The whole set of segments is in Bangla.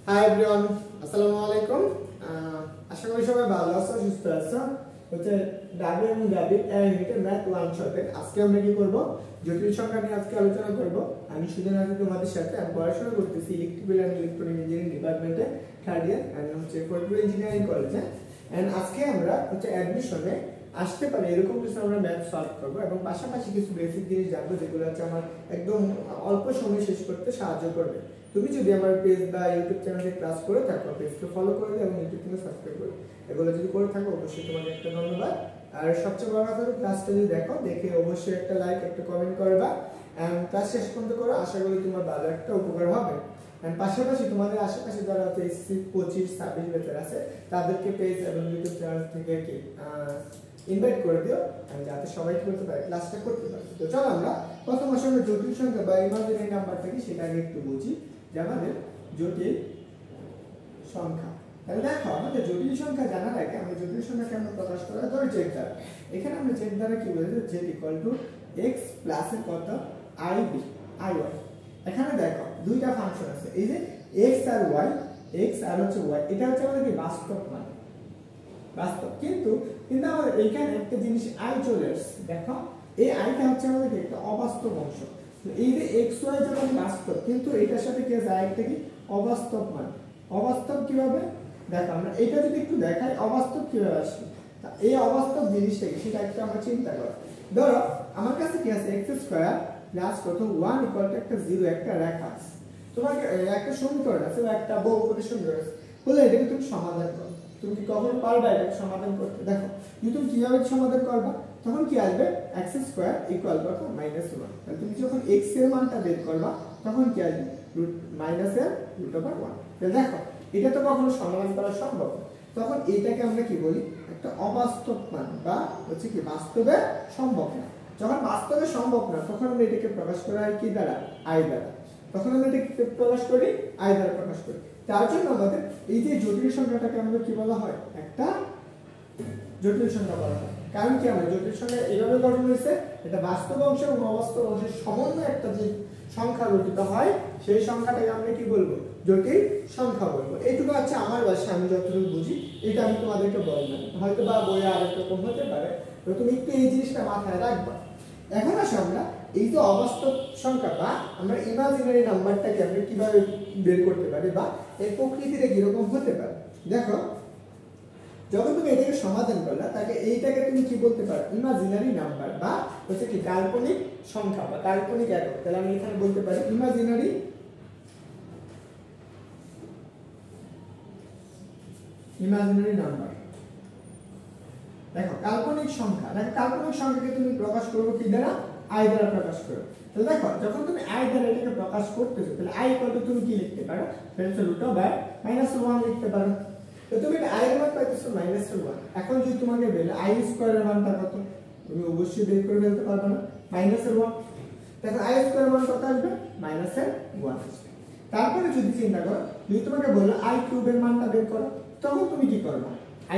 হাই এভরিওয়ান, আসসালামু আলাইকুম। আশা করি সবাই ভালো আছো, সুস্থ আছো। হচ্ছে ডাব্লিউ এবং ডাব্লিউ ইউনিটের ম্যাথ 1 শর্টে আজকে আমরা কি করব, জটিল সংখ্যা নিয়ে আজকে আলোচনা করব। আমি সুজন আছি তোমাদের সাথে। আমি পড়াশোনা করতেছি ইলেকট্রিক্যাল এন্ড ইলেকট্রনিক ইঞ্জিনিয়ারিং ডিপার্টমেন্টে, থার্ড ইয়ার, এন্ড হচ্ছে ফরিদপুর ইঞ্জিনিয়ারিং কলেজে। এন্ড আজকে আমরা হচ্ছে অ্যাডমিশনে আসতে পারে এরকম কিছু আমরা ম্যাথ সলভ করব এবং পাশাপাশি কিছু বেসিক জিনিস জানবো যেগুলো হচ্ছে আমার একদম অল্প সময় শেষ করতে সাহায্য করবে। তুমি যদি আমার পেজ বা ইউটিউব চ্যানেলে ক্লাস করে থাকো, পেজকে ফলো করে দিও এবং ইউটিউব চ্যানেল সাবস্ক্রাইব করো। এগুলো যদি করে থাকো অবশ্যই তোমাকে একটা ধন্যবাদ। আর সবচেয়ে বড় কথা হলো ক্লাসটা যদি দেখো, দেখে অবশ্যই একটা লাইক, একটা কমেন্ট করবা এন্ড ক্লাস শেষ পর্যন্ত করো। আশা করি তোমার ভালো একটা উপকার হবে। এন্ড পাশাপাশি তোমাদের আশেপাশে যারা হচ্ছে এসসি 25-26 ব্যাচের আছে তাদেরকে পেজ এবং ইউটিউব চ্যানেল থেকে কি ইনভাইট করে দিও যাতে সবাই কি করতে পারে, ক্লাসটা করতে পারে। তো চলো আমরা প্রথম আসলে জটিল সংখ্যা বা ইমাজিনারি নাম্বারটা কি সেটা আগে একটু বুঝি। যে আমাদের জটিল সংখ্যা, তাহলে দেখো আমাদের জটিল সংখ্যা জানার আগে আমরা জটিল সংখ্যা কেমন প্রকাশ করা ধরে জেড দ্বারা। এখানে আমরা জেড দ্বারা কি বলছি, Z equal to x plus এর কত i b i y। এখানে দেখো দুইটা ফাংশন আছে, এই যে x আর y, x আর হচ্ছে y, এটা হচ্ছে আমাদের কি বাস্তব মান, বাস্তব। কিন্তু আমাদের এইখানে একটা জিনিস i চলে আসছে। দেখো এই আইটা হচ্ছে আমাদের একটা অবাস্তব অংশ। এই যে xy যখন বাস্তব, কিন্তু এটার সাথে কি আছে আরেকটা কি অবাস্তব মান। অবাস্তব কিভাবে দেখো, আমরা এটা যদি একটু দেখাই অবাস্তব কিভাবে আসবে। এই অবাস্তব জিনিসটা কি সেটা একটু আমরা চিন্তা করো। ধরো আমার কাছে কি আছে x স্কয়ার প্লাস কত 1 ইকুয়াল টু একটা 0, একটা রেখা আছে। তোমাকে একটা সমীকরণ আছে বা একটা বহুপদী সমীকরণ আছে, বলে এটাকে তুমি সমাধান করো। তুমি কি কখনো পারবে এটাকে সমাধান করতে? দেখো তুমি কিভাবে সমাধান করবা, তখন কি আসবে x স্কয়ার ইকুয়াল কত -1। তাহলে তুমি যখন x এর মানটা বের করবা তখন কি আসবে -1। তাহলে দেখো এটা তো কখনো সমাধান করা সম্ভব না। তখন এটাকে আমরা কি বলি, একটা অবাস্তব মান বা হচ্ছে কি বাস্তবে সম্ভব না। যখন বাস্তবে সম্ভব না তখন আমরা এটাকে প্রকাশ করা হয় কি দ্বারা, i দ্বারা। তখন আমরা এটাকে প্রকাশ করি i দ্বারা প্রকাশ করি। তার জন্য আমাদের এই যে জটিল সংখ্যাটাকে আমাদের কি বলা হয়, একটা জটিল সংখ্যা বলা হয়। কারণ কি আমরা জটিল সংখ্যা এইভাবে গঠন হয়েছে, এটা বাস্তব অংশ এবং অবাস্তব অংশের সমন্বয়ে একটা যে সংখ্যা গঠিত হয় সেই সংখ্যাটাকে আমরা কি বলবো, জটিল সংখ্যা বলবো। এইটুকু হচ্ছে আমার ভাষা, আমি যতটুকু বুঝি এটা আমি তোমাদেরকে বললাম। হয়তো বা বইয়ে আরেক রকম হতে পারে, তো তুমি একটু এই জিনিসটা মাথায় রাখবা। এখন আসো আমরা এই যে অবাস্তব সংখ্যা বা আমরা ইমাজিনারি নাম্বারটাকে আমরা কিভাবে বের করতে পারি বা এর প্রকৃতিটা কিরকম হতে পারে। দেখো যখন তুমি এটাকে সমাধান করলা, তাকে এইটাকে তুমি কি বলতে পারো, ইমাজিনারি নাম্বার বা হচ্ছে কি কাল্পনিক সংখ্যা বা কাল্পনিক একক। তাহলে আমি এখানে বলতে পারি ইমাজিনারি নাম্বার। দেখো কাল্পনিক সংখ্যা, দেখো কাল্পনিক সংখ্যাকে তুমি প্রকাশ করবে কি দ্বারা, i দ্বারা প্রকাশ করো। তাহলে দেখো যখন তুমি i দ্বারা এটাকে প্রকাশ করতেছো, তাহলে i ইকুয়াল টু তুমি কি লিখতে পারো, √1 লিখতে পারো। তো তুমি এটা i এর মান পাইতেছো -1। এখন যদি তোমাকে বলে i স্কয়ার এর মানটা কত, তুমি অবশ্যই বের করে ফেলতে পারবে না, -1। দেখো i স্কয়ার মান কত আসবে, -1 আসবে। তারপরে যদি চিন্তা করো, যদি তোমাকে বলে i কিউব এর মানটা বের করো, তখন তুমি কি করবে,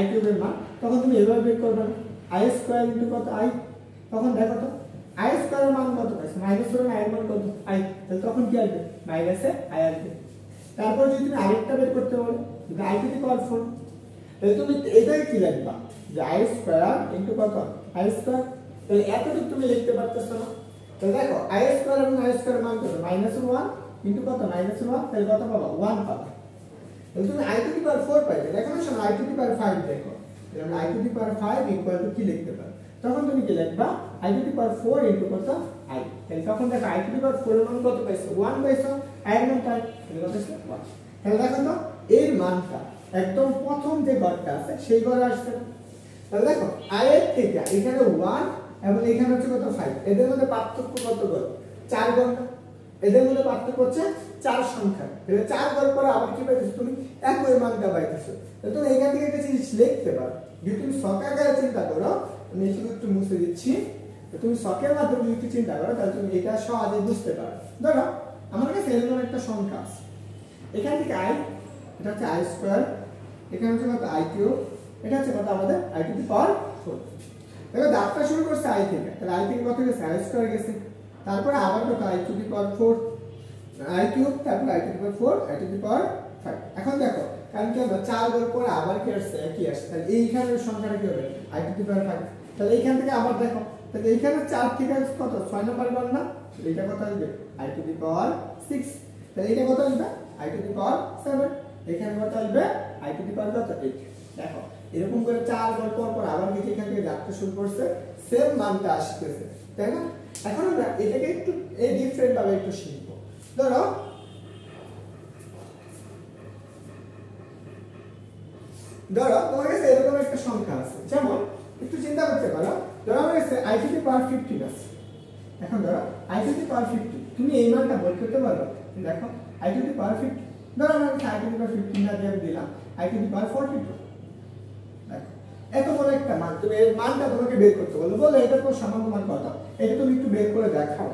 i কিউব এর মান তখন তুমি এভাবে বের করবে না, i স্কয়ার ইনটু কত i। তখন দেখো তো i স্কয়ার এর মান কত পাইছো, -1 i এর মান কত i। তাহলে তখন কি আসবে, -i আসবে। তারপর যদি তুমি আরেকটা বের করতে বলো, i টু দি পাওয়ার 4, তাহলে তুমি এটাই কি লিখবা, যে i স্কয়ার ইনটু কত i স্কয়ার। তাহলে এতটুকু তুমি লিখতে পারতেছ না। তাহলে দেখো i স্কয়ার এবং i স্কয়ার মান কত, -1 ইনটু কত -1, তাহলে কত পাবা, 1 পাবা। তাহলে তুমি i টু দি পাওয়ার 4 পাইবে। দেখো না শোনো i টু দি পাওয়ার 5 দেখো, তাহলে আমরা i to the power 5 equal to কি লিখতে পারো, তখন তুমি কি লিখবা i to the power 4 into কত i। তাহলে তখন দেখো i টু দি পাওয়ার 4 এর মান কত পাইছো, 1 পাইছো, i এর মান তাই তাহলে কত আসছে 1। তাহলে দেখো তো এর মানটা একদম প্রথম যে ঘরটা আছে সেই ঘরে আসছে। তাহলে দেখো i এর থেকে এখানে 1 এবং এখানে হচ্ছে কত 5, এদের মধ্যে পার্থক্য কত ঘর, 4 ঘর। এদের মধ্যে পার্থক্য হচ্ছে 4 সংখ্যা। তাহলে 4 ঘর পরে আবার কি পাইতেছো, তুমি একই মানটা পাইতেছো। তাহলে তুমি এখান থেকে একটা জিনিস লিখতে পারো। যদি তুমি শখের আকারে চিন্তা করো, আমি শুধু একটু মুছে দিচ্ছি, তুমি শখের মাধ্যমে যদি একটু চিন্তা করো তাহলে তুমি এটা সহজে বুঝতে পারো। ধরো আমার কাছে এরকম একটা সংখ্যা আছে, এখান থেকে i, এটা হচ্ছে i স্কয়ার, এখানে হচ্ছে কত i কিউব, এটা হচ্ছে কত আমাদের i টু দি পাওয়ার 4। দেখো দাগটা শুরু করছে i থেকে, তাহলে i থেকে কত গেছে, i স্কয়ার গেছে। তারপরে আবার কত i to the power 4 i cube, তারপর i to the power 4, i to the power 5। এখন দেখো কারণ কি আমরা 4 গুণ পরে আবার কি আসছে একই আসছে, তাহলে এইখানের সংখ্যাটা কি হবে i টু দি পাওয়ার 5। তাহলে এইখান থেকে আবার দেখো, তাহলে এইখানে 4 থেকে কত 6 নাম্বার গণ না, এটা কত আসবে i টু দি পাওয়ার 6। তাহলে এটা কত আসবে i টু দি পাওয়ার 7। এখানে কত আসবে i টু দি পাওয়ার কত 8। দেখো এরকম করে 4 বার পর আবার কি এখান থেকে যাত্রা শুরু করছে, সেম মানটা আসতেছে, তাই না? এখন আমরা এটাকে একটু এই ডিফারেন্ট ভাবে একটু শিখব। ধরো তোমার কাছে এরকম একটা সংখ্যা আছে, যেমন একটু চিন্তা করতে পারো, ধরো আমার কাছে i টু দি পাওয়ার 15 আছে। এখন ধরো i টু দি পাওয়ার 50, তুমি এই মানটা বের করতে পারো। দেখো i টু দি পাওয়ার 50, ধরো আমার কাছে i টু দি পাওয়ার 15 না দিয়ে দিলাম i টু দি পাওয়ার 42। দেখো এত বড় একটা মান, তুমি এর মানটা তোমাকে বের করতে বলো, বলো এটা তো সামান্য মান কত, এটা তুমি একটু বের করে দেখাও।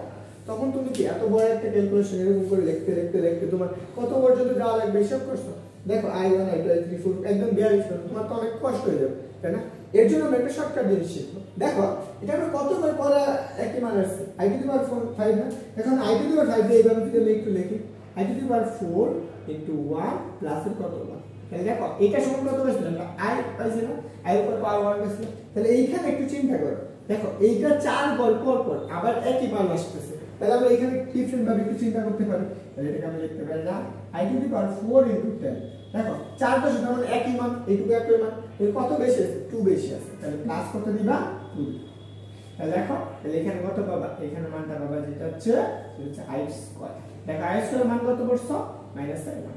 তখন তুমি কি এত বড় একটা ক্যালকুলেশন এরকম করে লিখতে তোমার কত পর্যন্ত যাওয়া লাগবে হিসাব করছো? দেখো i1 i2 i3 4 একদম 42 করো, তোমার তো অনেক কষ্ট হয়ে যাবে, তাই না? এর জন্য আমরা একটা শর্টকাট জিনিস শিখবো। দেখো এটা আমরা কতবার পরে একই মান আসছে i টু দি পাওয়ার 5 না। এখন i টু দি পাওয়ার 5 এইভাবে যদি একটু লিখি i to the power 4 into 1 plus এর কত 1, তাহলে দেখো এটা সমান কত আসছে আমরা i পাইছি না, i এর উপর পাওয়ার 1 আসছে। তাহলে এইখানে একটু চিন্তা করো, দেখো এইটা 4 বার পর আবার একই মান আসছে, তাহলে আমরা এখানে ডিফারেন্ট ভাবে একটু চিন্তা করতে পারি। তাহলে এটাকে আমরা লিখতে পারি না i to the power 4 into 10। দেখো 4 টা শুধু মানে একই মান, এইটুকু একই মান, এর কত বেশি আছে 2 বেশি আছে, তাহলে প্লাস কত দিবা 2। তাহলে দেখো তাহলে এখানে কত পাবা, এখানে মানটা পাবা যেটা হচ্ছে i স্কয়ার। দেখো i স্কয়ার মান কত পড়ছো -7।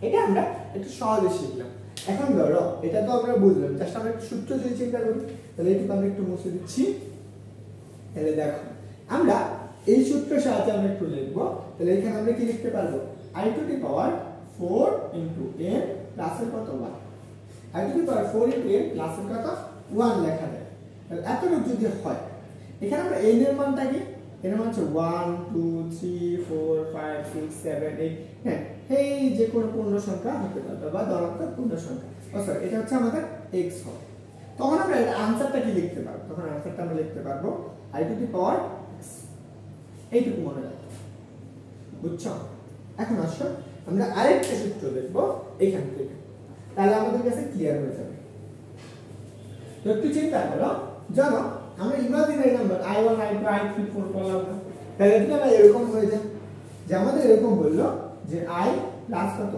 এটা আমরা একটু সহজে শিখলাম। এখন ধরো এটা তো আমরা বুঝলাম, জাস্ট আমরা একটু সূত্র যদি চিন্তা করি, তাহলে এটা আমরা একটু মুছে দিচ্ছি। তাহলে দেখো আমরা এই সূত্রের সাহায্যে আমরা একটু লিখব। তাহলে এখানে আমরা কি লিখতে পারবো i to the power 4 into n plus এর কত 1, i to the power 4 into n plus এর কত 1 লেখা যায়। তাহলে এতটুকু যদি হয়, এখানে আমরা n এর মানটা কি, এর মান হচ্ছে 1 2 3 4 5 6 7 8, হ্যাঁ এই যে কোনো পূর্ণ সংখ্যা হতে পারে বা ধনাত্মক পূর্ণ সংখ্যা, সরি এটা হচ্ছে আমাদের x হবে। তখন আমরা এর आंसरটা কি লিখতে পারবো, তখন आंसरটা আমরা লিখতে পারবো i to the power x। এইটুকু মনে রাখো, বুঝছো? এখন আসো আমরা আরেকটা সূত্র দেখব এখান থেকে, তাহলে আমাদের কাছে ক্লিয়ার হয়ে যাবে। তো একটু চিন্তা করো, জানো আমরা imaginary number i1 i2 i3 4 করলাম না, তাহলে এটা আমরা এরকম হয়ে যায় যে আমাদের এরকম বললো যে i প্লাস কত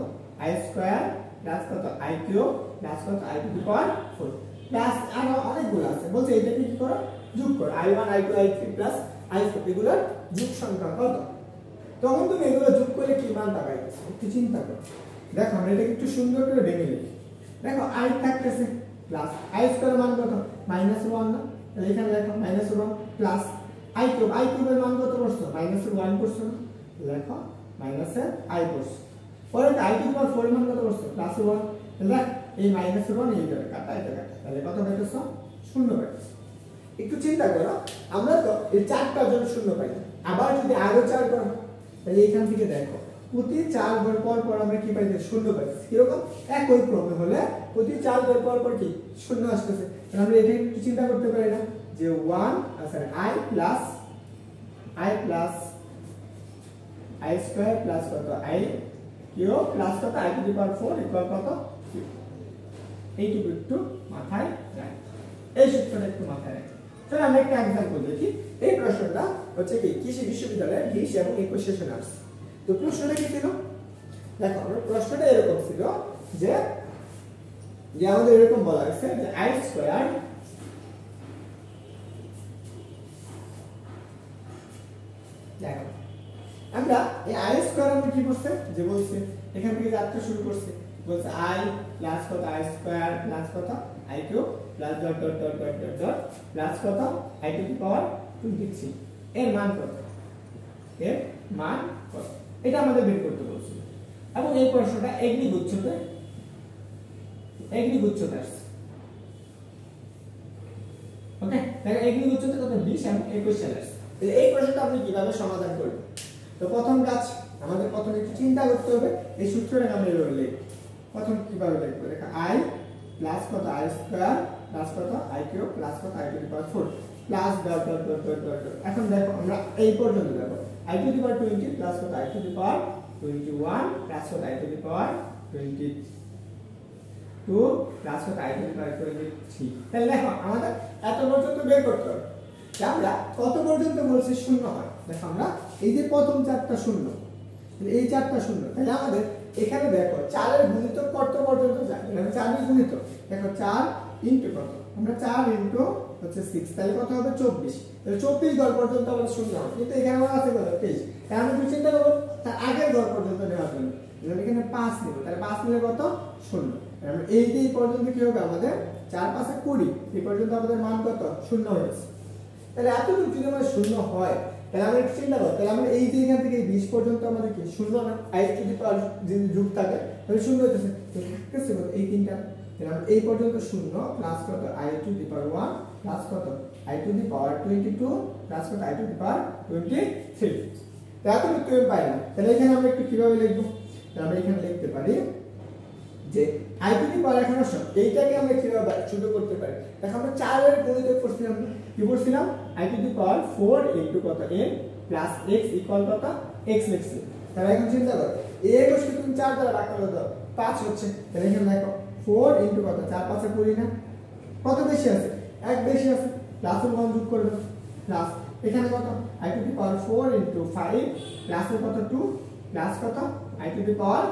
i স্কয়ার প্লাস কত i কিউব প্লাস কত i to the power 4 plus আরো অনেকগুলো আছে, বলছে এটাকে কি করো যোগ করো i1 i2 i3 plus i4, এগুলোর যোগ সংখ্যা কত। তখন তুমি এগুলো যোগ করলে কি মান পাবে একটু চিন্তা করো। দেখো আমরা এটাকে একটু সুন্দর করে ভেঙে লিখি। দেখো i থাকতেছে প্লাস i স্কয়ার মান কত -1 না, তাহলে এখানে দেখো -1 প্লাস i কিউবের মান কত করছো -1 করছো না, লেখো -i করছো। পরে i টু দি পাওয়ার 4 এর মান কত করছো +1, তাহলে এই -1 এই জায়গায় কাটা, এটা কাটা, তাহলে কত পাইতেছো 0 পাইতেছো। একটু চিন্তা করো, আমরা তো এই 4টার জন্য 0 পাই, আবার যদি আরো 4 করো তাহলে এখান থেকে দেখো প্রতি 4 বার পর আমরা কি পাইতে 0 পাইছি। এরকম একই ক্রমে হলে প্রতি 4 বার পর কি 0 আসতেছে। তাহলে আমরা এটা একটু চিন্তা করতে পারি না যে 1 sorry i plus i square plus কত i কিউব প্লাস কত i to the power 4 equal কত, এইটুকু একটু মাথায় রাখো, এই সূত্রটা একটু মাথায় রাখো। তাহলে আমরা একটা एग्जांपल দেখি। এই প্রশ্নটা হচ্ছে কি কৃষি বিশ্ববিদ্যালয়ের 20 এবং 21 সেশনে আসছে। তো প্রশ্নটা কি ছিল, দেখো প্রশ্নটা এরকম ছিল যে আমাদের এরকম বলা হয়েছে যে i স্কয়ার দেখো আমরা এই i স্কয়ার আমরা কি করছে যে বলছে এখান থেকে যাত্রা শুরু করছে, বলছে i প্লাস কত i স্কয়ার প্লাস কত i cube plus dot dot dot dot dot dot plus কত i টু দি পাওয়ার 23, এর মান কত, এর মান কত, এটা আমাদের বের করতে বলছিল। এবং এই প্রশ্নটা এগ্রি গুচ্ছতে আসছে, ওকে দেখো এগ্রি গুচ্ছতে কত 20 এবং 21 সালে আসছে। তাহলে এই প্রশ্নটা আপনি কিভাবে সমাধান করবেন, তো প্রথম কাজ আমাদের প্রথমে একটু চিন্তা করতে হবে এই সূত্রটা আমরা এভাবে লিখব। প্রথম কিভাবে লিখব, দেখো i প্লাস কত i স্কয়ার প্লাস কত i কিউব প্লাস কত i to the power 4 plus dot dot dot dot dot. এখন দেখো আমরা এই পর্যন্ত দেখো i to the power 20 plus কত i to the power 21 plus কত i to the power 22 plus কত i টু দি পাওয়ার 23। তাহলে দেখো আমাদের এত পর্যন্ত বের করতে হবে যে আমরা কত পর্যন্ত বলছি শূন্য হয়। দেখো আমরা এই যে প্রথম চারটা শূন্য, এই চারটা শূন্য, তাহলে আমাদের এখানে দেখো 4 এর গুণিতক কত পর্যন্ত যায়, মানে 4 এর গুণিতক দেখো 4 ইনটু কত, আমরা 4 ইনটু হচ্ছে 6, তাহলে কত হবে 24। তাহলে 24 ঘর পর্যন্ত আমরা শূন্য হবে, কিন্তু এখানে আমার আছে কত 23। তাহলে আমরা কি চিন্তা করব তার আগের ঘর পর্যন্ত নেওয়ার জন্য, আমরা এখানে 5 নেব, তাহলে 5 নিলে কত শূন্য। আমরা এই যে পর্যন্ত কি হবে আমাদের 4 5 20, এই পর্যন্ত আমাদের মান কত শূন্য হয়েছে। তাহলে এতটুকু যদি আমার শূন্য হয় তাহলে আমরা একটু চিন্তা করব, তাহলে আমরা এই যে এখান থেকে 20 পর্যন্ত আমাদের কি শূন্য না, i টু দি পাওয়ার যদি যোগ থাকে তাহলে শূন্য হইতেছে, থাকতেছে কত এই তিনটা। তাহলে আমরা এই পর্যন্ত শূন্য প্লাস কত i to the power 1 plus কত i to the power 22 plus কত i টু দি পাওয়ার 23। তাহলে এতটুকু তুমি পাই না, তাহলে এখানে আমরা একটু কিভাবে লিখব, তাহলে আমরা এখানে লিখতে পারি যে i টু দি পাওয়ার এখন আসো এইটাকে আমরা কিভাবে ছোট করতে পারি। দেখো আমরা 4 এর গুণিতক করছিলাম, কি করছিলাম i to the power 4 into কত n প্লাস x ইকুয়াল কত x লিখছি। তাহলে এখন চিন্তা করো এই একুশকে তুমি 4 দ্বারা ভাগ করে দাও 5 হচ্ছে, তাহলে এখানে দেখো 4 ইনটু কত 4 5 20 না, কত বেশি আছে 1 বেশি আছে, প্লাস 1 যোগ করবে প্লাস এখানে কত i to the power 4 into 5 plus কত 2 প্লাস কত i to the power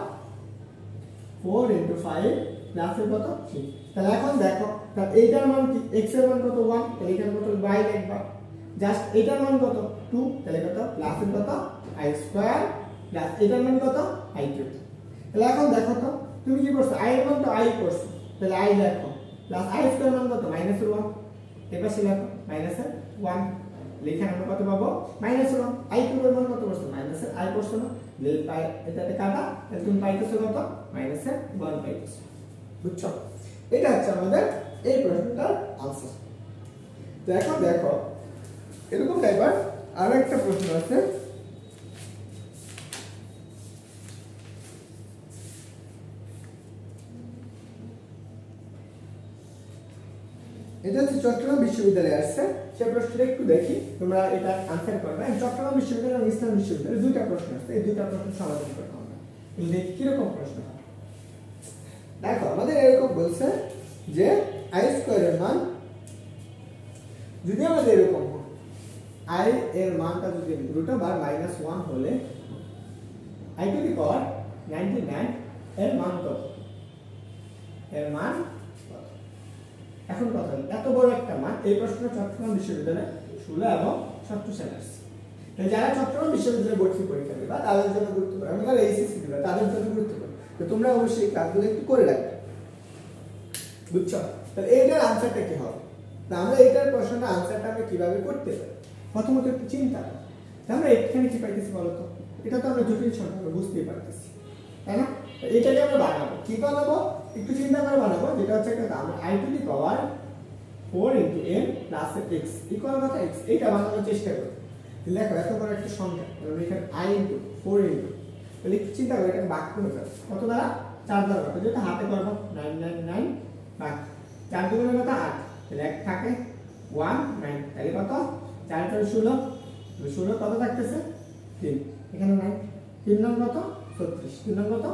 4 into 5 plus কত 3। তাহলে এখন দেখো তাহলে এইটার মান কি x এর মান কত 1, তাহলে এখানে কত y লিখবা, জাস্ট এটার মান কত 2, তাহলে কত প্লাস কত i স্কয়ার প্লাস এটার মান কত i কিউব। তাহলে এখন দেখো তো তুমি কি করছো i এর মান তো i করছো, তাহলে i লেখো প্লাস i স্কয়ার মান কত -1, এবার সে লেখো -1 লেখা আমরা কত পাবো -1, i কিউব এর মান কত করছো -i করছো না, লেল পাই এটাতে কাটা, তাহলে তুমি পাইতেছো কত -1 পাইতেছো। বুঝছো, এটা হচ্ছে আমাদের এই প্রশ্নটার আনসার। তো এখন দেখো এরকম টাইপের আরো একটা প্রশ্ন আছে, এটা হচ্ছে চট্টগ্রাম বিশ্ববিদ্যালয়ে আসছে, সেই প্রশ্নটা একটু দেখি তোমরা এটা আনসার করবে। চট্টগ্রাম বিশ্ববিদ্যালয় এবং ইসলাম বিশ্ববিদ্যালয়ে দুইটা প্রশ্ন আছে, এই দুইটা প্রশ্ন সমাধান করতে হবে। দেখি কিরকম প্রশ্ন। দেখো আমাদের এরকম বলছে যে i স্কয়ারের মান যদি আমাদের এরকম হয়, i এর মানটা যদি √1 হলে i টু দি পাওয়ার 99 এর মান কত, এর মান কত। এখন কথা এত বড় একটা মান, এই প্রশ্নটা চট্টগ্রাম বিশ্ববিদ্যালয়ে 16 এবং 17 সালে আসছে। যারা চট্টগ্রাম বিশ্ববিদ্যালয়ে ভর্তি পরীক্ষা দেবে তাদের জন্য গুরুত্বপূর্ণ, এবং যারা এইচএসসি দিবে তাদের জন্য গুরুত্বপূর্ণ, তো তোমরা অবশ্যই কাজগুলো একটু করে রাখবে। বুঝছো, তাহলে এইটার আনসারটা কি হবে, না আমরা এইটার প্রশ্নটা আনসারটা আমরা কিভাবে করতে পারি প্রথমত একটু চিন্তা করো। আমরা এখানে কি পাইতেছি বলতো, এটা তো আমরা জটিল সংখ্যা আমরা বুঝতেই পারতেছি, তাই না। এটাকে আমরা বানাবো, কি বানাবো একটু চিন্তা করে বানাবো, যেটা হচ্ছে আমরা i to the power 4 into n plus x equal কত x, এইটা বানানোর চেষ্টা করো। দেখো এত বড় একটা সংখ্যা, আমরা এখানে i ইনটু 4 ইনটু, তাহলে একটু চিন্তা করে এটা ভাগ করে দাও কত দ্বারা 4 দ্বারা, কত যেটা হাতে করবো 999 ভাগ 4 দুগুণে কত 8, তাহলে 1 থাকে 1 9, তাহলে কত 4 4 16, 16 কত থাকতেছে 3, এখানে 9 3 নং কত 36, 3 নং কত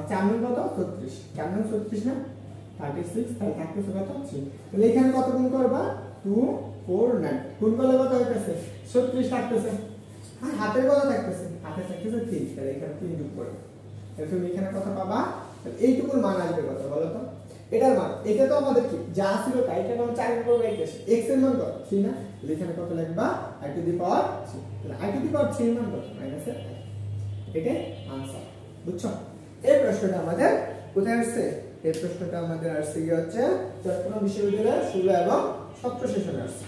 4 নং কত 36, 4 নং 36 না 36, তাহলে থাকতেছে কত 3। তাহলে এখানে কত গুণ করবা 2 4 9, গুণ করলে কত হইতেছে 36 থাকতেছে, আর হাতের কত থাকতেছে, হাতে থাকতেছে 3, তাহলে এখানে 3 যোগ করবে, তাহলে তুমি এখানে কত পাবা, তাহলে এইটুকুর মান আসবে কত বলো তো, এটার মান, এটা তো আমাদের কি যা ছিল তাই, এটা আমরা 4 করব এই কেসে x এর মান কত 3 না, তাহলে এখানে কত লিখবা i টু দি পাওয়ার 3, তাহলে i টু দি পাওয়ার 3 এর মান কত -1, এটাই आंसर। বুঝছো, এই প্রশ্নটা আমাদের কোথায় আসছে, এই প্রশ্নটা আমাদের আসছে কি হচ্ছে চট্টগ্রাম বিশ্ববিদ্যালয়ের 16 এবং 17 সেশনে আসছে।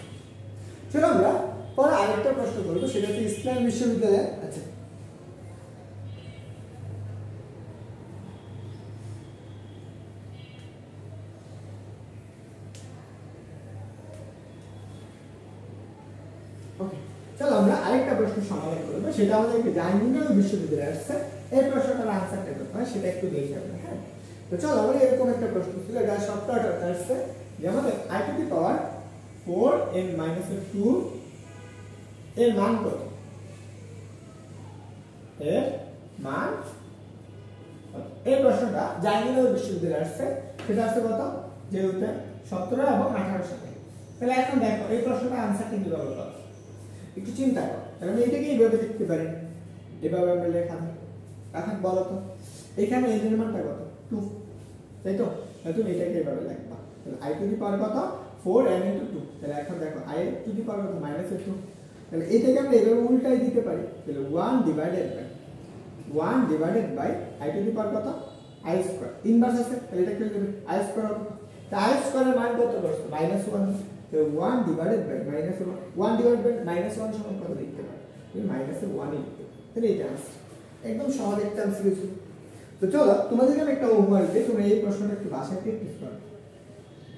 চলো আমরা পরে আরেকটা প্রশ্ন করব, সেটা হচ্ছে ইসলাম বিশ্ববিদ্যালয়ে। আচ্ছা ওকে, চলো আমরা আরেকটা প্রশ্ন সমাধান করব, সেটা আমাদের জাহাঙ্গীরনগর বিশ্ববিদ্যালয়ে আসছে। এই প্রশ্নটার আনসারটা করতে হয় সেটা একটু দেখে আমরা, হ্যাঁ। তো চলো আমরা এরকম একটা প্রশ্ন ছিল, এটা সপ্তাহটা আসছে যে আমাদের i to the power 4n - 2 এর মান কত, এর মান কত। এই প্রশ্নটা জাহাঙ্গীরনগর বিশ্ববিদ্যালয়ে আসছে, সেটা আসছে কত যেহেতু 17 এবং 18 সালে। তাহলে এখন দেখো এই প্রশ্নটা আনসারটা কিভাবে পাবো, একটু চিন্তা করো। তাহলে আমি এটাকে এইভাবে লিখতে পারি, এভাবে আমরা লেখা যায়। এখন বলো তো এখানে এই এর মানটা কত 2, তাই তো? তাহলে তুমি এটাকে এইভাবে লিখবা, তাহলে i টু দি পাওয়ার কত 4n * 2। তাহলে এখন দেখো i টু দি পাওয়ার কত -2, তাহলে এটাকে আমরা এইভাবে উল্টাই দিতে পারি। তাহলে 1 divided by i to the power কত i স্কয়ার, ইনভার্স আছে, তাহলে এটা কি হবে i স্কয়ার হবে। তাই i স্কয়ারের মান কত করছে -1, তো 1 ডিভাইডেড বাই -1, 1 ডিভাইডেড বাই -1 সমান কত লিখতে পারি তুমি -1 ই লিখতে পারো। তাহলে এটা আছে একদম সহজ একটা আনসার ছিল। তো চলো তোমাদেরকে আমি একটা হোমওয়ার্ক দিই, তোমরা এই প্রশ্নটা একটু বাসায় প্র্যাকটিস করো।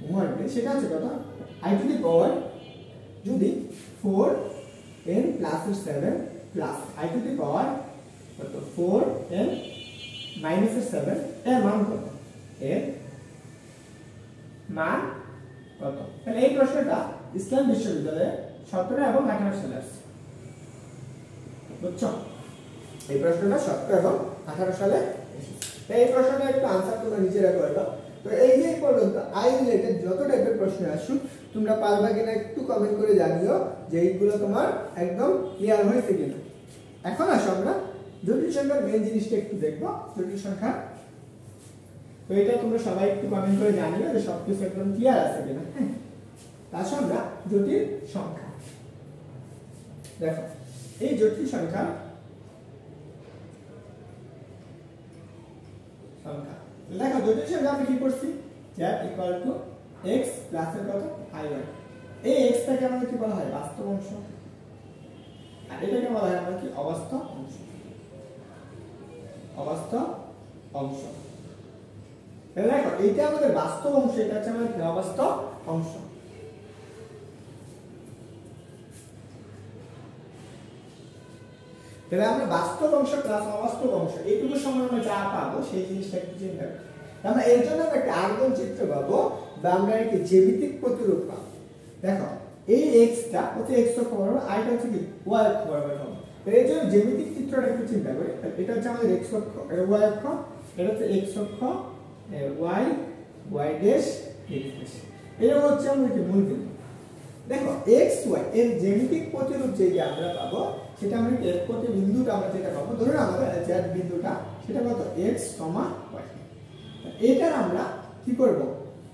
হোমওয়ার্ক দিই সেটা হচ্ছে কত i টু দি পাওয়ার যদি 4n + 7 plus i to the power কত 4n - 7 এর মান কত, এর মান কত। তাহলে এই প্রশ্নটা ইসলাম বিশ্ববিদ্যালয়ে 17 এবং 18 সালে আসছে, বুঝছো? এই প্রশ্নটা 17 এবং 18 সালে এসেছে। তাই এই প্রশ্নটা একটু আনসার তোমরা নিজেরা করবা। তো এই যে পর্যন্ত আই রিলেটেড যত টাইপের প্রশ্ন আসুক তোমরা পারবা কিনা একটু কমেন্ট করে জানিও যে এইগুলো তোমার একদম ক্লিয়ার হয়েছে কিনা। এখন আসো আমরা জটিল সংখ্যার মেইন জিনিসটা একটু দেখবো, জটিল সংখ্যা। তো এটা তোমরা সবাই একটু কমেন্ট করে জানিও যে সবকিছু একদম ক্লিয়ার আছে কিনা। হ্যাঁ, আসো আমরা জটিল সংখ্যা দেখো। এই জটিল সংখ্যা দেখো জটিল সংখ্যা আমরা কি করছি, z = x প্লাস এর কত i y। এই x টাকে আমরা কি বলা হয় বাস্তব অংশ, আর এটাকে বলা হয় আমরা কি অবাস্তব অংশ, অবাস্তব অংশ। তাহলে দেখো এইটা আমাদের বাস্তব অংশ, এটা হচ্ছে আমাদের অবাস্তব অংশ। তাহলে আমরা বাস্তব অংশ প্লাস অবাস্তব অংশ এইটুকু সময় আমরা যা পাবো সেই জিনিসটা একটু চিন্তা করি। আমরা এর জন্য একটা আর্গন চিত্র পাবো বা আমরা একটা জ্যামিতিক প্রতিরূপ পাবো। দেখো এই x টা হচ্ছে x অক্ষ বরাবর, আর এটা হচ্ছে কি y অক্ষ বরাবর হবে। এর জন্য জ্যামিতিক চিত্রটা একটু চিন্তা করি। এটা হচ্ছে আমাদের x অক্ষ, এটা y অক্ষ, এটা হচ্ছে x অক্ষ, y ড্যাশ x ড্যাশ। এটা হচ্ছে আমাদের কি মূল বিন্দু। দেখো x y এর জ্যামিতিক প্রতিরূপ যেটা আমরা পাবো সেটা আমরা এর প্রতি বিন্দুটা আমরা যেটা পাবো, ধরুন আমাদের z বিন্দুটা সেটা কত x, y। এটার আমরা কি করব,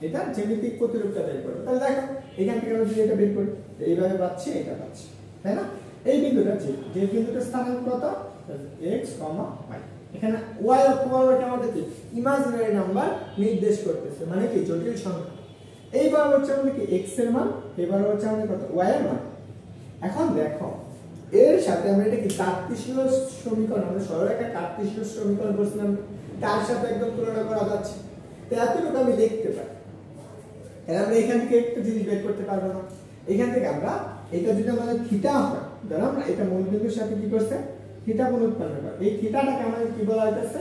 এটা জ্যামিতিক প্রতিরূপটা বের করব। তাহলে দেখো এখান থেকে আমরা যদি এটা বের করি এইভাবে পাচ্ছি, এটা পাচ্ছি, তাই না? এই বিন্দুটা যে বিন্দুটার স্থানাঙ্ক কত x, y। এখানে y অক্ষ বরাবর আমাদের কি ইমাজিনারি নাম্বার নির্দেশ করতেছে, মানে কি জটিল সংখ্যা। এইবার হচ্ছে আমাদের কি x এর মান, এবার হচ্ছে আমাদের কত y এর মান। এখন দেখো এর সাথে আমরা এটা কি কার্টেসীয় সমীকরণ, আমরা সরলরেখার কার্টেসীয় সমীকরণ বলছিলাম, তার সাথে একদম তুলনা করা যাচ্ছে। তো এতটুকু আমি দেখতে পাই। এর আমরা এখান থেকে একটা জিনিস বের করতে পারবো না। এখান থেকে আমরা এটা যদি আমাদের থিটা হয়, ধরো আমরা এটা মূল বিন্দুর সাথে কি করছে থিটা কোণ উৎপন্ন করে, এই থিটাটাকে আমাদের কি বলা হইতেছে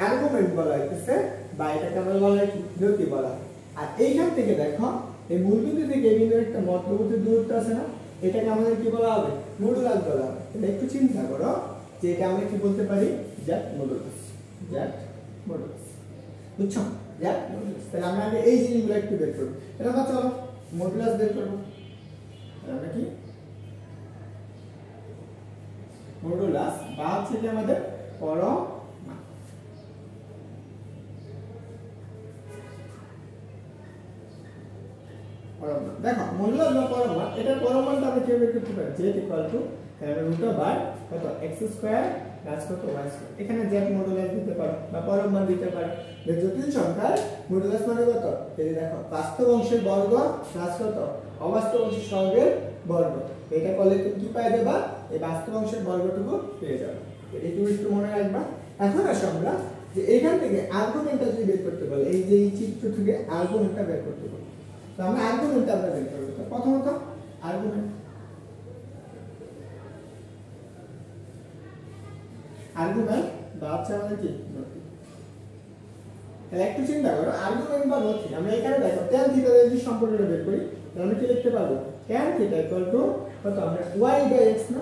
আর্গুমেন্ট বলা হইতেছে, বা এটাকে আমরা বলা হয় জ্যোতি বলা হয়। আর এইখান থেকে দেখো এই মূল বিন্দু থেকে এই বিন্দুর একটা মধ্যবর্তী দূরত্ব আছে না, এটাকে আমাদের কি বলা হবে মডুলাস বলা হবে। তাহলে একটু চিন্তা করো যে এটা আমরা কি বলতে পারি z মডুলাস, z মডুলাস, বুঝছো z মডুলাস। তাহলে আমরা আগে এই জিনিসগুলো একটু বের করব। এটা আমরা চলো মডুলাস বের করব। আমরা কি মডুলাস বা হচ্ছে যে আমাদের পরম মান। পরম মান দেখো মডুলাস বা পরম মান, এটা পরম মানটা আমরা কিভাবে বের করতে পারি, z = কত x² প্লাস কত y²। এখানে z মডুলাস দিতে পারো বা পরম মান দিতে পারো। জটিল সংখ্যার মডুলাস মানে কত, এই দেখো বাস্তব অংশের বর্গ প্লাস কত অবাস্তব অংশের সহগের বর্গ। এটা করলে তুমি কি পাই দেবা, এই বাস্তব অংশের বর্গটুকু পেয়ে যাবে। এইটুকু একটু মনে রাখবা। এখন আসো আমরা যে এখান থেকে আর্গুমেন্টটা যদি বের করতে বলে, এই যে এই চিত্র থেকে আর্গুমেন্টটা বের করতে বলে, তো আমরা আর্গুমেন্টটা আমরা বের করব। প্রথমত আর্গুমেন্ট বা হচ্ছে আমাদের কি নথি। তাহলে একটু চিন্তা করো আর্গুমেন্ট বা নথি। আমরা এখানে দেখো tan θ যদি সম্পর্কটা বের করি তাহলে আমরা কি লিখতে পারবো tan θ কত আমরা y/x না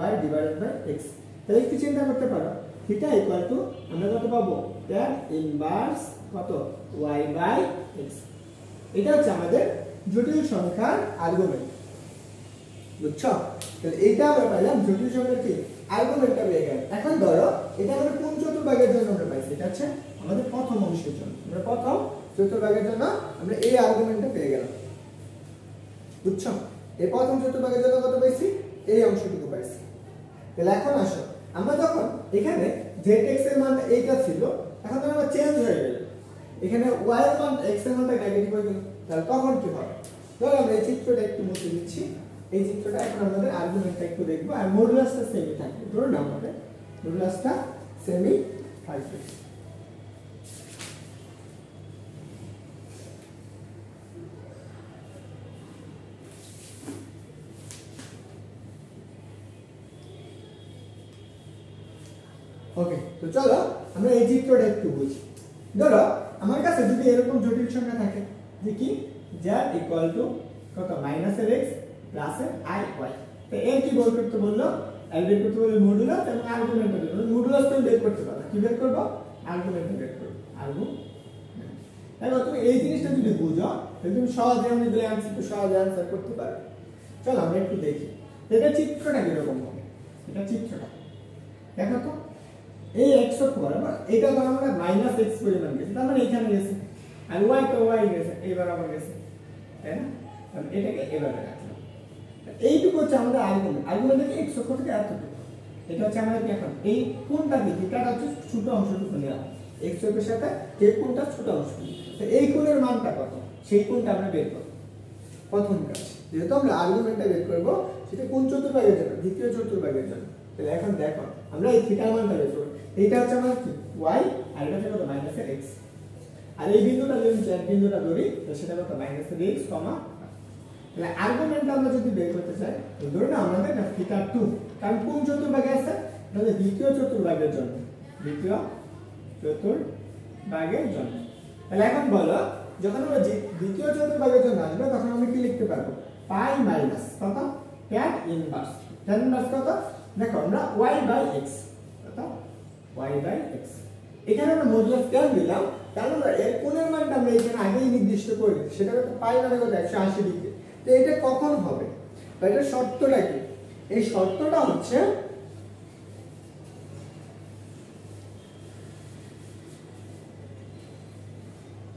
y/x। তাহলে একটু চিন্তা করতে পারো থিটা ইকুয়াল টু আমরা কত পাবো tan ইনভার্স কত y বাই x। এটা হচ্ছে আমাদের জটিল সংখ্যার আর্গুমেন্ট, বুঝছো? তাহলে এইটা আমরা পাইলাম জটিল সংখ্যার কি আর্গুমেন্টটা পেয়ে গেলাম। এখন ধরো এটা আমরা কোন চতুর্ভাগের জন্য আমরা পাইছি, এটা হচ্ছে আমাদের প্রথম অংশের জন্য। আমরা প্রথম চতুর্ভাগের জন্য আমরা এই আর্গুমেন্টটা পেয়ে গেলাম, বুঝছো? এই প্রথম চতুর্ভাগের জন্য কত পাইছি, এই অংশটুকু পাইছি। তাহলে এখন আসো আমরা যখন এখানে zx এর মান এইটা ছিল, এখন তো আমরা চেঞ্জ হয়ে গেল, এখানে y এর মান x এর মানটা নেগেটিভ হয়ে গেল, তাহলে তখন কি হবে? ধরো আমরা এই চিত্রটা একটু মুছে দিচ্ছি, এই চিত্রটা এখন আমাদের আর্গুমেন্টটা একটু দেখবো, আর মডুলাসটা সেমই থাকবে। ধরুন আমাদের মডুলাসটা সেমই থাকবে। ওকে, তো চলো আমরা এই চিত্রটা একটু বুঝি। ধরো আমার কাছে যদি এরকম জটিল সংখ্যা থাকে যে কি z ইকুয়াল টু কত -x প্লাস i y, তো এর কি বের করতে বললো? এর বের করতে বললো মডুলাস এবং আর্গুমেন্ট বের করতে। মডুলাস তো বের করতে পারো, কি বের করব? আর্গুমেন্ট বের করব, আর্গুমেন্ট। এবার তুমি এই জিনিসটা যদি বুঝো তাহলে তুমি সহজে অনেকগুলো অ্যানসার সহজে অ্যানসার করতে পারবে। চলো আমরা একটু দেখি এটা চিত্রটা কিরকম হবে। এটা চিত্রটা দেখো তো, এই x অক্ষ বরাবর এটা তো আমরা -x পরিমাণ গেছে, তার মানে এখানে গেছে, আর y তো y গেছে, এই বরাবর গেছে, তাই না? তাহলে এটাকে এভাবে রাখলাম। এইটুকু হচ্ছে আমাদের আর্গুমেন্ট। আর্গুমেন্ট থেকে x অক্ষ থেকে এতটুকু, এটা হচ্ছে আমাদের কি এখন এই কোণটা দেখি, এটা হচ্ছে ছোট অংশটুকু নিলাম, x অক্ষের সাথে যে কোণটা ছোট অংশ, তো এই কোণের মানটা কত সেই কোণটা আমরা বের করব প্রথম কাজ। যেহেতু আমরা আর্গুমেন্টটা বের করব সেটা কোন চতুর্ভাগের জন্য? দ্বিতীয় চতুর্ভাগের জন্য। তাহলে এখন দেখো আমরা এই থিটার মানটা বের করব। এইটা হচ্ছে আমাদের কি y, আর এটা হচ্ছে কত -x, আর এই বিন্দুটা যদি বিন্দুটা ধরি তো সেটা কত -x, তাহলে আর্গুমেন্টটা আমরা যদি বের করতে চাই ধরুন আমাদের না থিটা 2, কারণ কোন চতুর্ভাগে আছে? তাহলে দ্বিতীয় চতুর্ভাগের জন্য, দ্বিতীয় চতুর্ভাগের জন্য। তাহলে এখন বলো যখন আমরা দ্বিতীয় চতুর্ভাগের জন্য আসবে তখন আমরা কি লিখতে পারবো? পাই মাইনাস কত tan ইনভার্স। tan ইনভার্স কত? দেখো আমরা y বাই x, কত y বাই x। এখানে আমরা মডুলাস কেন দিলাম? কারণ আমরা এর কোণের মানটা আমরা এখানে আগেই নির্দিষ্ট করে দিয়েছি, সেটা কত পাই মানে কত 180 ডিগ্রি। তো এটা কখন হবে বা এটা শর্তটা কি? এই শর্তটা হচ্ছে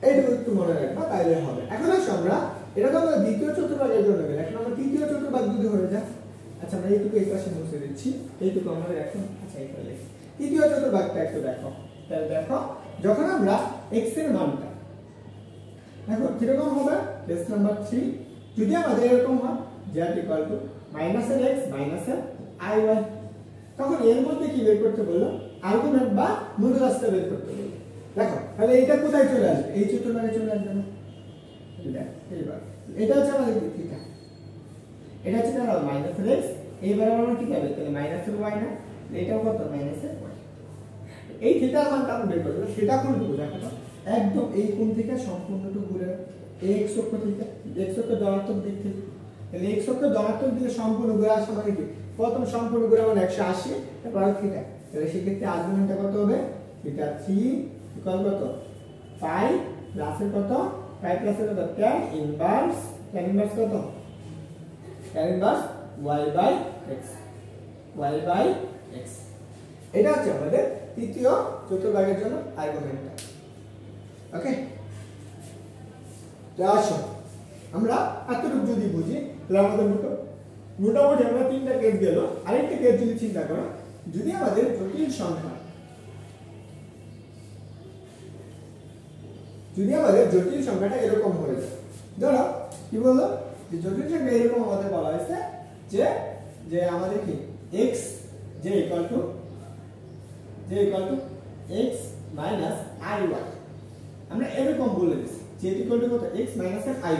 এইটুকু একটু মনে রাখবা, তাইলে হবে। এখন আসো আমরা এটা তো আমরা দ্বিতীয় চতুর্ভাগের জন্য গেলাম, এখন আমরা তৃতীয় চতুর্ভাগ যদি হয়ে যায়, আচ্ছা আমরা এইটুকু এই পাশে মুছে দিচ্ছি, এইটুকু আমরা এখন আচ্ছা এটা লিখি। তৃতীয় চতুর্ভাগটা একটু দেখো, তাহলে দেখো যখন আমরা x এর মানটা দেখো কিরকম হবে? কেস নাম্বার 3 যদি আমাদের এরকম হয় z equal to -x -iy, তখন এর মধ্যে কি বের করতে বললো? আর্গুমেন্ট বা মডুলাসটা বের করতে বললো। দেখো তাহলে এটা কোথায় চলে আসবে? এই চতুর্ভাগে চলে আসবে না? এইবার এটা হচ্ছে আমাদের থিটা, এটা হচ্ছে তাহলে -x, এইবার আমরা কি পাবে? তাহলে -y না, এটাও কত -y। এই থিটার মানটা আমরা বের করব। সেটা কোনটুকু দেখো তো, একদম এই কোণ থেকে সম্পূর্ণটুকু ঘুরে এই x অক্ষ থেকে, x অক্ষ ধনাত্মক দিক থেকে, তাহলে x অক্ষ ধনাত্মক দিকে সম্পূর্ণ ঘুরে আসা মানে কি? প্রথম সম্পূর্ণ ঘুরে মানে 180, তারপর থিটা। তাহলে সেক্ষেত্রে আর্গুমেন্টটা কত হবে? থিটা 3 ইকুয়াল কত? পাই প্লাসের কত? পাই প্লাসের কত? tan ইনভার্স, tan ইনভার্স কত? tan inverse y by x, y by x। এটা হচ্ছে আমাদের তৃতীয় চতুর্ভাগের জন্য আর্গুমেন্টটা। ওকে, তো আসো আমরা এতটুকু যদি বুঝি তাহলে আমাদের মোটামুটি আমরা তিনটা কেস গেল। আরেকটা কেস যদি চিন্তা করো, যদি আমাদের জটিল সংখ্যা, যদি আমাদের জটিল সংখ্যাটা এরকম হয়ে যায়, ধরো কি বললো যে জটিল সংখ্যা এরকম আমাদের বলা হয়েছে যে যে আমাদের কি x j equal to x minus iy, আমরা এরকম বলে দিছি j ইকুয়াল টু কত? x minus iy।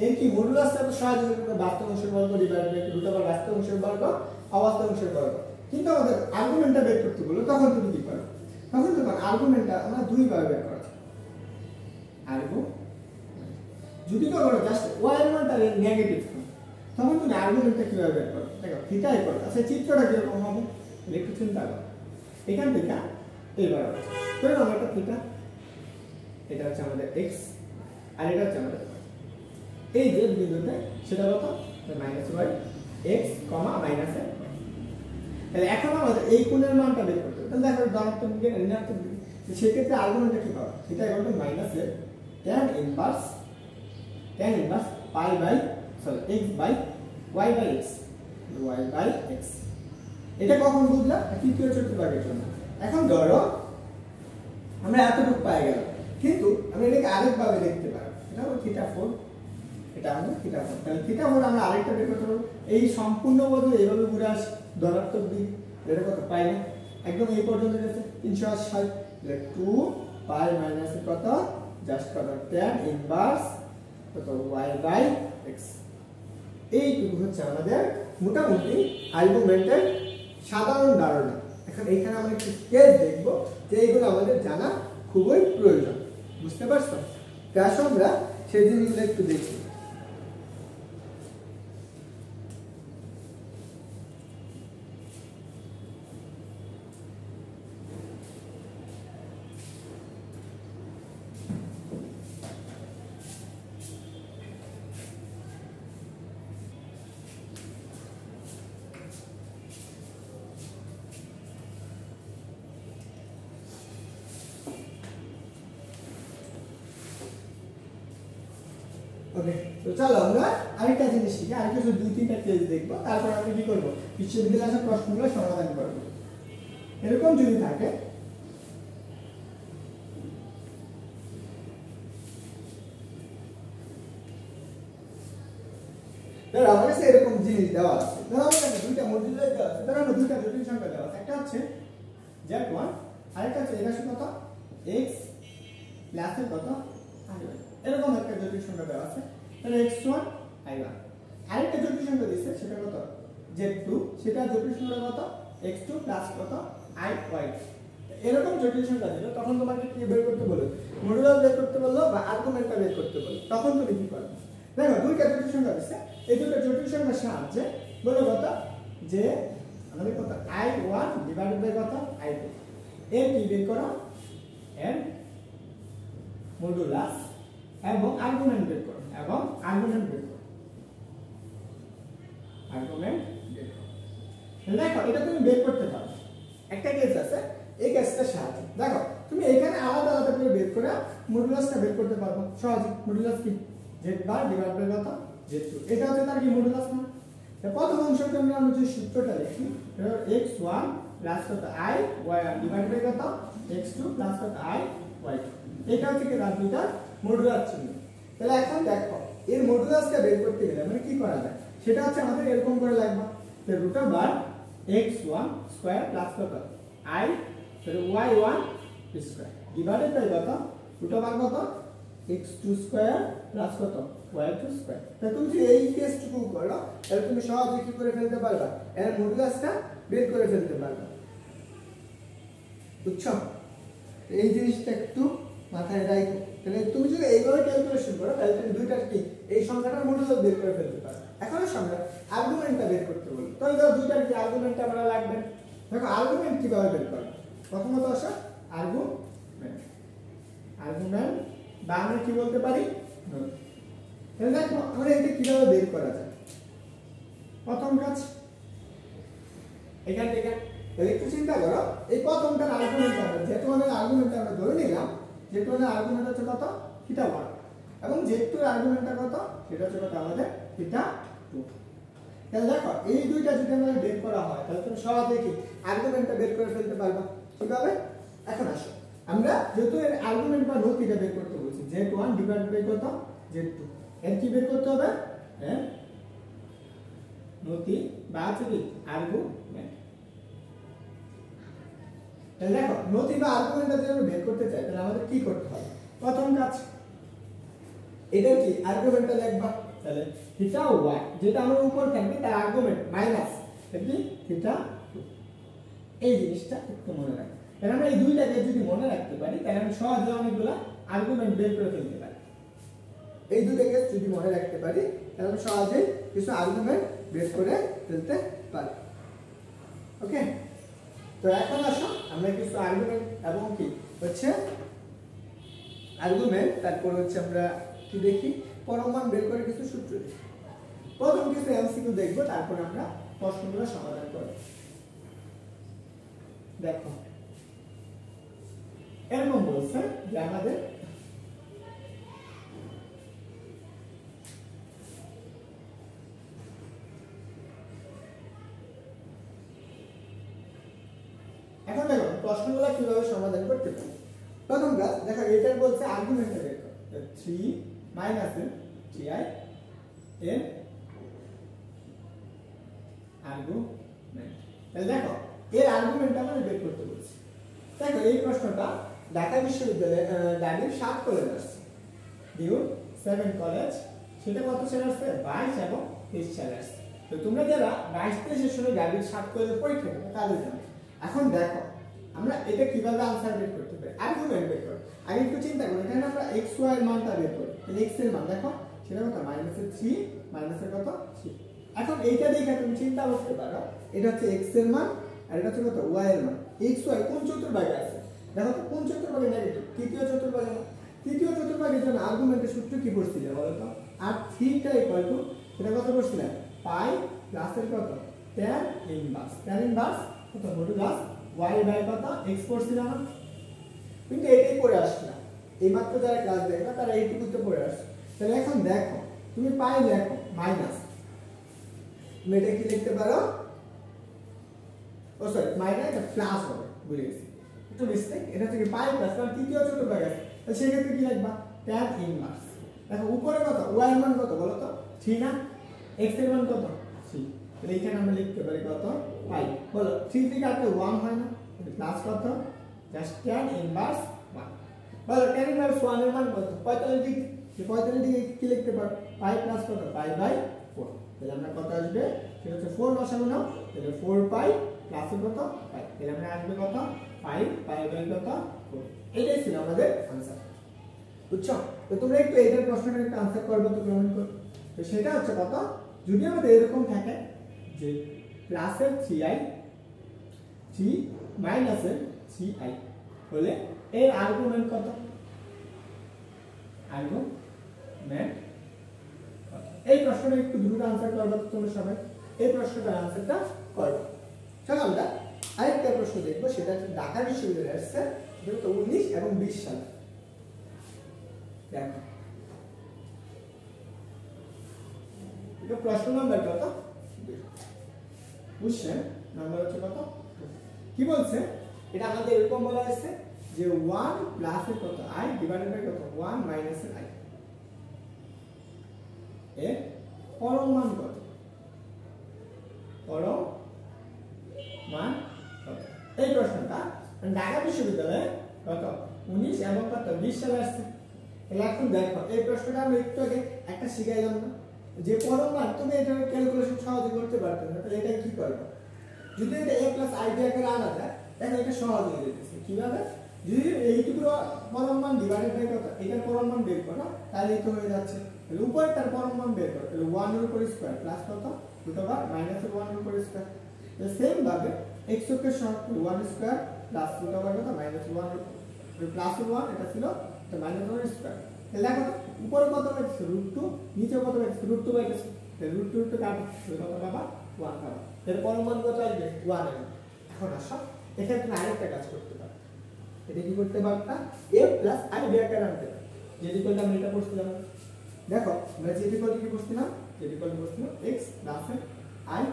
এর কি মডুলাসটা তো সহজে বাস্তব অংশের বর্গ ডিভাইড বাই রুট ওভার বাস্তব অংশের বর্গ অবাস্তব অংশের বর্গ। কিন্তু আমাদের আর্গুমেন্টটা বের করতে বললো, তখন তুমি কি করো? তখন তোমার আর্গুমেন্টটা আমরা দুই ভাবে বের করা যায়। আর্গুমেন্ট যদি কখনো জাস্ট y এর মানটা নেগেটিভ হয়, তখন তুমি আর্গুমেন্টটা কিভাবে বের করো? দেখো থিটা ইকুয়াল, আচ্ছা চিত্রটা কিরকম হবে একটু চিন্তা করো। এখান থেকে এইবার ধরে নাও এটা থিটা, এটা হচ্ছে আমাদের x আর এটা হচ্ছে আমাদের এই যে বিন্দুতে সেটা কত -y x, মাইনাস এ। তাহলে এখন আমাদের এই কোণের মানটা বের করতে হবে। তাহলে দেখো ধনাত্মক দিকে ঋণাত্মক দিকে, সেক্ষেত্রে আর্গুমেন্টটা কি পাবো? Theta equal to minus A tan inverse pi by x by y by x। এটা কখন বুঝলাম? তৃতীয় চতুর্ভাগের জন্য। এখন ধরো আমরা এতটুকু পাই গেল, কিন্তু আমরা এটাকে আরেকভাবে দেখতে পারবো। এটা হলো থিটা 4, এটা আমাদের থিটা 4। তাহলে থিটা 4 আমরা আরেকটা বের করতে পারবো। এই সম্পূর্ণ বদলে এইভাবে ঘুরে আসে ধনাত্মক দিক, এটা কত পাই না, একদম এই পর্যন্ত গেছে 360। তাহলে 2 পাই মাইনাস কত জাস্ট কত tan ইনভার্স কত y বাই x। এইটুকু হচ্ছে আমাদের মোটামুটি আর্গুমেন্টের সাধারণ ধারণা। এখন এখানে আমরা একটু কেস দেখব যে এইগুলো আমাদের জানা খুবই প্রয়োজন। বুঝতে পারছো? তাই আমরা সেই জিনিসগুলো একটু দেখি। ওকে, তো চলো আমরা আরেকটা জিনিস শিখি, আর কিছু 2-3টা কেস দেখবো, তারপর আমরা কি করব, বিশ্ববিদ্যালয়ে আসা প্রশ্নগুলো সমাধান করব। এরকম যদি থাকে ধরো আমার কাছে এরকম জিনিস দেওয়া আছে, ধরো আমার কাছে দুইটা মডুলাস দেওয়া আছে, ধরো দুইটা জটিল সংখ্যা দেওয়া আছে, একটা হচ্ছে z1 আরেকটা হচ্ছে এর কত x প্লাস এর কত y, এরকম একটা জটিল সংখ্যা দেওয়া আছে। তাহলে x1 y1, আরেকটা জটিল সংখ্যা দিয়েছে সেটা কত z2, সেটা জটিল সংখ্যা কত x2 প্লাস কত y। এরকম জটিল সংখ্যা দিলে তখন তোমাকে কি বের করতে বললো, মডুলাস বের করতে বললো বা আর্গুমেন্টটা বের করতে বললো, তখন তুমি কি করবে? দেখো দুইটা জটিল সংখ্যা দিচ্ছে, এই দুটো জটিল সংখ্যার সাহায্যে বলো কত যে আমাদের কত i1 ডিভাইডেড বাই কত i2, এর কি বের করো, এর মডুলাস এবং আর্গুমেন্ট বের করো, আর্গুমেন্ট বের করো। দেখো এটা তুমি বের করতে পারো। একটা কেস আছে, এই কেসটার সাহায্যে দেখো তুমি এখানে আলাদা আলাদা করে বের করে মডুলাসটা বের করতে পারবো সহজে। মডুলাস কি z বার ডিভাইড বাই কত z2, এটা হচ্ছে তার কি মডুলাস না। প্রথম অংশের জন্য আমরা যে সূত্রটা লিখি x1 প্লাস কত i y1 ডিভাইড বাই কত x2 প্লাস কত i y2, এটা হচ্ছে কি তার দুইটা মডুলাস চিহ্ন। তাহলে এখন দেখো এর মডুলাসটা বের করতে গেলে মানে কি করা যায়, সেটা হচ্ছে আমাদের এরকম করে লিখবা যে √/(x1) প্লাস কত i y1 square divided by কত √/(কত x2² প্লাস কত y2 স্কয়ার। তাহলে তুমি যদি এই কেসটুকু করো তাহলে তুমি সহজে কি করে ফেলতে পারবা, এর মডুলাসটা বের করে ফেলতে পারবা। বুঝছো? এই জিনিসটা একটু মাথায় রাখো। তাহলে তুমি যদি এইভাবে ক্যালকুলেশন করো তাহলে তুমি দুইটার কি এই সংখ্যাটার মডুলাস বের করে ফেলতে পারো। এখন আমরা আর্গুমেন্টটা বের করতে বলি, তাহলে ধরো দুইটার কি আর্গুমেন্টটা আমরা লাগবে। দেখো আর্গুমেন্ট কিভাবে বের করব, প্রথমত আসা আর্গুমেন্ট বা আমরা কি বলতে পারি, তাহলে দেখো আমরা এটা কিভাবে বের করা যায়। প্রথম কাজ এখান থেকে তাহলে একটু চিন্তা করো, এই প্রথমটার আর্গুমেন্ট আমরা যেহেতু আমাদের আর্গুমেন্ট আমরা ধরে নিলাম, যেহেতু আমাদের আর্গুমেন্ট হচ্ছে কত θ1 এবং যেহেতু আর্গুমেন্টটা কত সেটা হচ্ছে কত আমাদের θ2। তাহলে দেখো এই দুইটা যদি আমাদের বের করা হয় তাহলে তুমি সহজে কি আর্গুমেন্টটা বের করে ফেলতে পারবা। কিভাবে? এখন আসো আমরা যেহেতু এর আর্গুমেন্ট বা নতিটা বের করতে বলছি, z1 ডিভাইডেড বাই কত z2, এর কি বের করতে হবে, হ্যাঁ নতি বা কি আর্গুমেন্ট। তাহলে দেখো নতি বা আর্গুমেন্টটা যদি আমরা বের করতে চাই তাহলে আমাদের কি করতে হবে, প্রথম কাজ এটা কি আর্গুমেন্টটা লিখবা, তাহলে θ1 যেটা আমার উপর থাকবে তার আর্গুমেন্ট মাইনাস কি θ2, এই জিনিসটা একটু মনে রাখো। তাহলে আমরা এই দুইটাকে যদি মনে রাখতে পারি তাহলে আমি সহজে অনেকগুলো আর্গুমেন্ট বের করে ফেলতে পারি। এই দুইটাকে যদি মনে রাখতে পারি তাহলে আমি সহজে কিছু আর্গুমেন্ট বের করে ফেলতে পারি। ওকে, তো এখন আসো আমরা কিছু আর্গুমেন্ট এবং কি হচ্ছে আর্গুমেন্ট, তারপর হচ্ছে আমরা কি দেখি পরম মান বের করে কিছু সূত্র দেখি। প্রথম কিছু এমসিকিউ দেখবো, তারপর আমরা প্রশ্নগুলো সমাধান করব। দেখো এরকম বলছে যে আমাদের এখন দেখো প্রশ্নগুলো কিভাবে সমাধান করতে পারি। প্রথম কাজ দেখো, এটার বলছে আর্গুমেন্টটা বের করো, 3 মাইনাস ti এর আর্গুমেন্ট। তাহলে দেখো এর আর্গুমেন্টটা আমরা বের করতে বলছি। দেখো এই প্রশ্নটা ঢাকা বিশ্ববিদ্যালয়ে ডাবির 7 কলেজ আসছে, ডিউ 7 কলেজ, সেটা কত সালে আসছে 22 এবং 23 সালে আসছে। তো তোমরা যারা 22-23 সেশনে ডাবির 7 কলেজের পরীক্ষা দেবে তাদের জন্য এখন দেখো আমরা এটা কিভাবে আনসার বের করতে পারি, আর্গুমেন্ট বের করব। আগে একটু চিন্তা করো, এখানে আমরা x y এর মানটা বের করি, তাহলে x এর মান দেখো সেটা কত -3 মাইনাসের কত 3। এখন এইটা দেখে তুমি চিন্তা করতে পারো এটা হচ্ছে x এর মান আর এটা হচ্ছে কত y এর মান। x y কোন চতুর্ভাগে আছে দেখো তো, কোন চতুর্ভাগে নেগেটিভ, তৃতীয় চতুর্ভাগে না। তৃতীয় চতুর্ভাগের জন্য আর্গুমেন্টের সূত্র কি পড়ছিলে বলো তো, আর থিটা ইকুয়াল টু এটা কত পড়ছিলেন পাই প্লাসের কত tan ইনভার্স, tan ইনভার্স কত মডুলাস y বাই কত x পড়ছিলাম না, কিন্তু এটাই পড়ে আসছে। এই মাত্র যারা ক্লাস দেখবে তারা এইটুকুতে পড়ে আসছে। তাহলে এখন দেখো তুমি পাই দেখো মাইনাস, তুমি এটা কি লিখতে পারো, ও সরি মাইনাস এটা প্লাস হবে, ভুলে গেছি একটু মিস্টেক, এটা থেকে পাই প্লাস কারণ তৃতীয় চতুর্ভাগ আছে, তাহলে সেক্ষেত্রে কি লিখবা tan ইনভার্স। দেখো উপরে কত y এর মান কত বলো তো 3 না, x এর মান কত 3, তাহলে এখানে আমরা লিখতে পারি কত পাই, বলো 3 থেকে কাটলে 1 হয় না, প্লাস কত জাস্ট tan ইনভার্স 1। বলো tan ইনভার্স 1 এর মান কত 45 ডিগ্রি, 45 ডিগ্রি কি লিখতে পারো পাই প্লাস কত পাই বাই 4, তাহলে আমরা কত আসবে সেটা হচ্ছে 4 বসাবো না, তাহলে 4 পাই প্লাস কত পাই, তাহলে আমরা আসবে কত 5 পাই বাই কত 4। এটাই ছিল আমাদের आंसर, বুঝছো? তো তোমরা একটু এইটার প্রশ্নটার একটা आंसर করবে তো কমেন্ট করো। তো সেটা হচ্ছে কত, যদি আমাদের এরকম থাকে যে প্লাসের 3i 3 মাইনাসের 3i হলে এর আর্গুমেন্ট কত, আর্গুমেন্ট এই প্রশ্নটা একটু দ্রুত आंसर করবে তো তোমরা সবাই, এই প্রশ্নটার आंसरটা করবে। চলো আমরা আরেকটা প্রশ্ন দেখব, সেটা ঢাকা বিশ্ববিদ্যালয়ে আসছে, সেটা তো 19 এবং 20 সালে। দেখো এটা প্রশ্ন নাম্বার কত, কোশ্চেন নাম্বার হচ্ছে কত, কি বলছে এটা আমাদের এরকম বলা হয়েছে যে 1 প্লাস এর কত i ডিভাইডেড বাই কত 1 মাইনাস এর i এর পরম মান কত, পরম মান কত। এই প্রশ্নটা ঢাকা বিশ্ববিদ্যালয়ে কত 19 এবং কত 20 সালে আসছে। তাহলে এখন দেখো এই প্রশ্নটা আমরা একটু আগে একটা শিখাইলাম না যে পরম মান, তুমি এটা ক্যালকুলেশন সহজে করতে পারতে না, তাহলে এটা কি করবে, যদি এটা a + i আকারে আনা যায় দেখো এটা সহজ হয়ে যেতেছে। কিভাবে, যদি এইটুকু পরম মান ডিভাইডেড বাই কত এটার পরম মান বের করো তাহলে এই তো হয়ে যাচ্ছে, তাহলে উপরে তার পরম মান বের করো, তাহলে 1 এর উপর স্কয়ার প্লাস কত অথবা মাইনাস 1 এর উপর স্কয়ার, তাহলে সেম ভাবে x এর সহগ 1 স্কয়ার প্লাস অথবা কত মাইনাস 1 প্লাস 1 এটা ছিল তো মাইনাস 1 স্কয়ার, তাহলে দেখো উপরে কত পাইছে √2, নিচে কত পাইছে √2 পাইছে, তাহলে √2 টো কাটো কত পাবা 1 পাবা, এর পরম মান কত আসবে 1 এর। এখন আসো এখানে তুমি আরেকটা কাজ করতে পারো, এটা কি করতে পারতা a + i আকারে আনতে পারো, যেটি করলে আমরা এটা পড়ছিলাম। দেখো আমরা যেটি করলে কি পড়ছিলাম, যেটি করলে পড়ছিলাম x + i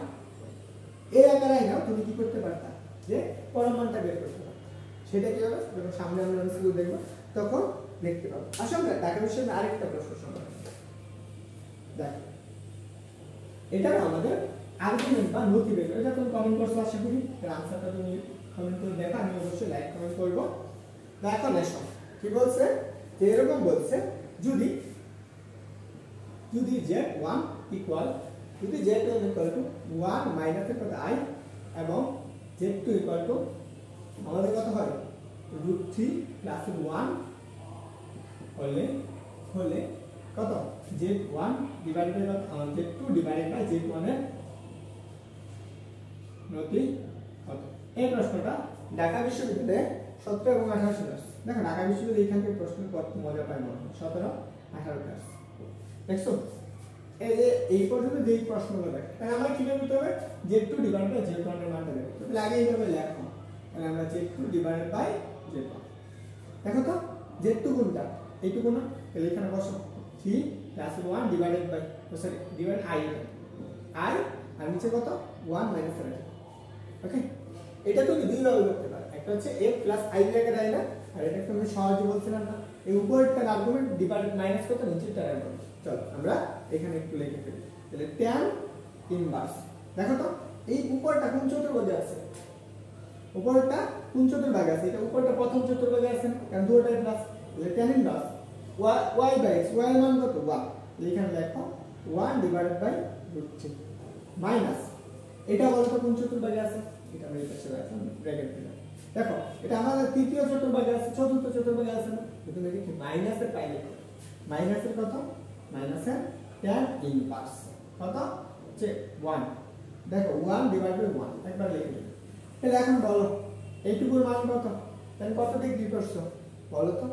এই আকারে নাও, তুমি কি করতে পারতা যে পরম মানটা বের করতে পারতা। সেটা কি হবে যখন সামনে আমরা এমসিকিউ দেখব তখন দেখতে পাবো। আসলে আমরা ঢাকা বিশ্ববিদ্যালয়ের আরেকটা প্রশ্ন সমাধান করব। দেখো এটা আমাদের আর্গুমেন্ট বা নথি বের করে, এটা তুমি কমেন্ট করছো আশা করি, এর आंसरটা তুমি কমেন্ট করে দেখো, আমি অবশ্যই লাইক কমেন্ট করব। দেখো লেসন কি বলছে, যে এরকম বলছে যদি z1 ইকুয়াল, যদি z1 ইকুয়াল টু 1 মাইনাস এর কত i এবং z2 ইকুয়াল টু আমাদের কত হয় √3 প্লাস 1 হলে কত z1 divided by z2 divided by z1 এর নতি কত। এই প্রশ্নটা ঢাকা বিশ্ববিদ্যালয়ে 17 এবং 18 সালে আসছে। দেখো ঢাকা বিশ্ববিদ্যালয়ে এখান থেকে প্রশ্ন কত মজা পায় মনে হয়, 17 18 আসছে। দেখছো এই যে এই পর্যন্ত যেই প্রশ্নগুলো দেখ, তাহলে আমরা কি করতে হবে, z2 ডিভাইড বাই z1 এর মানটা বের করতে হবে। তাহলে আগে এইভাবে লেখো, তাহলে আমরা z2 ডিভাইড বাই z1। দেখো তো z2 কোনটা, এইটুকু না, তাহলে এখানে বসো 3 + 1 divided by, sorry divide i আর নিচে কত 1 - 7। ওকে, এটা তুমি দুইভাবে করতে পারো, একটা হচ্ছে a + i লেখা যায় না, আর এটা তুমি সহজে বলছিলাম না, এই উপরেরটার আর্গুমেন্ট ডিভাইডেড মাইনাস কত নিচেরটার আর্গুমেন্ট। চলো আমরা এখানে একটু লিখে ফেলি, তাহলে tan ইনভার্স। দেখো তো এই উপরটা কোন চতুর্ভুজে আছে, উপরটা কোন চতুর্ভাগে আছে, এটা উপরটা প্রথম চতুর্ভাগে আছে কারণ দুটোটাই প্লাস, তাহলে tan inverse y by x, y এর মান কত 1, এখানে লেখো 1 ডিভাইডেড বাই √3 মাইনাস এটা বলতো কোন চতুর্ভাগে আছে, এটা আমরা এই পাশে রাখলাম ব্র্যাকেট দিলাম। দেখো এটা আমাদের তৃতীয় চতুর্ভাগে আছে, চতুর্থ চতুর্ভাগে আছে না, তুমি দেখি মাইনাসের পাইলে মাইনাসের কত, মাইনাসের tan ইনভার্স কত হচ্ছে 1। দেখো 1 ডিভাইড বাই 1 একবার লিখে দিই। তাহলে এখন বলো এইটুকুর মান কত, তাহলে কত ডিগ্রি করছো বলো তো,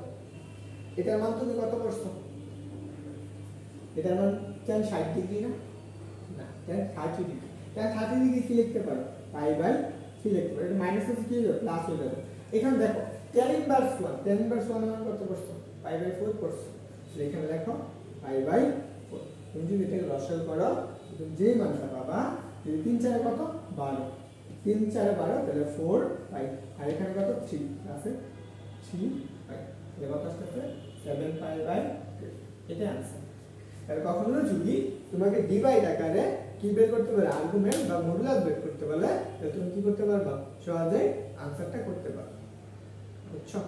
এটার মান তুমি কত করছো, এটার মান tan 60 ডিগ্রি না, না tan 30 ডিগ্রি। tan 30 ডিগ্রি কি লিখতে পারো, পাই বাই 3 লিখতে পারো, এটা মাইনাস আছে কি হবে প্লাস হয়ে যাবে। এখানে দেখো tan ইনভার্স 1, tan ইনভার্স 1 মান কত করছো, পাই বাই 4 করছো, এখানে লেখো পাই বাই 4। তুমি যদি এটাকে লসাগু করো তুমি যেই মানটা পাবা, যদি 3 4 কত 12, 3 4 12, তাহলে 4 পাই, আর এখানে কত 3 আছে 3 পাই, তাহলে কত আসছে 7 পাই বাই 2। এটা आंसर। তাহলে কখনো যদি তোমাকে ডিভাইড আকারে কি বের করতে পারে, আর্গুমেন্ট বা মডুলাস বের করতে বলে, তাহলে তুমি কি করতে পারবা, সহজেই आंसरটা করতে পারবে। বুঝছো?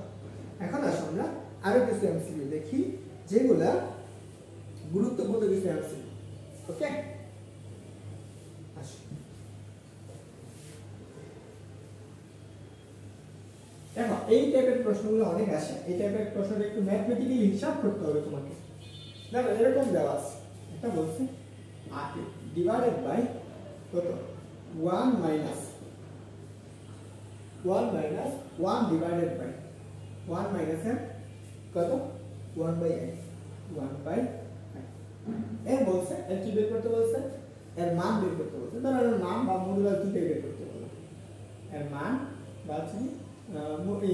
এখন আসো আমরা আরো কিছু এমসিকিউ দেখি যেগুলা গুরুত্বপূর্ণ কিছু এমসিকিউ। ওকে, আসো দেখো এই টাইপের প্রশ্নগুলো অনেক আসে, এই টাইপের প্রশ্নটা একটু ম্যাথমেটিক্যালি হিসাব করতে হবে তোমাকে। দেখো এরকম দেওয়া আছে, এটা বলছে ডিভাইডেড বাই কত 1 মাইনাস 1 ডিভাইডেড বাই 1 মাইনাসের কত 1 বাই i, 1 বাই i এর বলছে, এর কি বের করতে বলছে, এর মান বের করতে বলছে। ধরো এর মান বা মডুলাস দুটোই বের করতে বলছে, এর মান বা নতি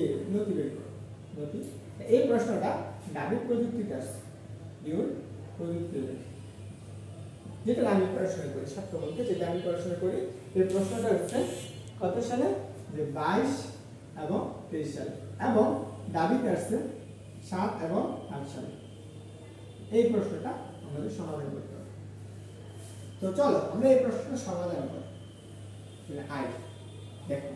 বের করো, নতি। এই প্রশ্নটা ডাবিট প্রযুক্তিতে আসছে, ডিউল প্রযুক্তিতে, যেটা আমি পড়াশোনা করি ছাত্র বলতে, যেটা আমি পড়াশোনা করি। এই প্রশ্নটা হচ্ছে কত সালে, যে 22 এবং 23 সালে, এবং ডাবিট আসছে 7 এবং 8 সালে। এই প্রশ্নটা আমাদের সমাধান করতে হবে। তো চলো আমরা এই প্রশ্নটা সমাধান করি। আই দেখো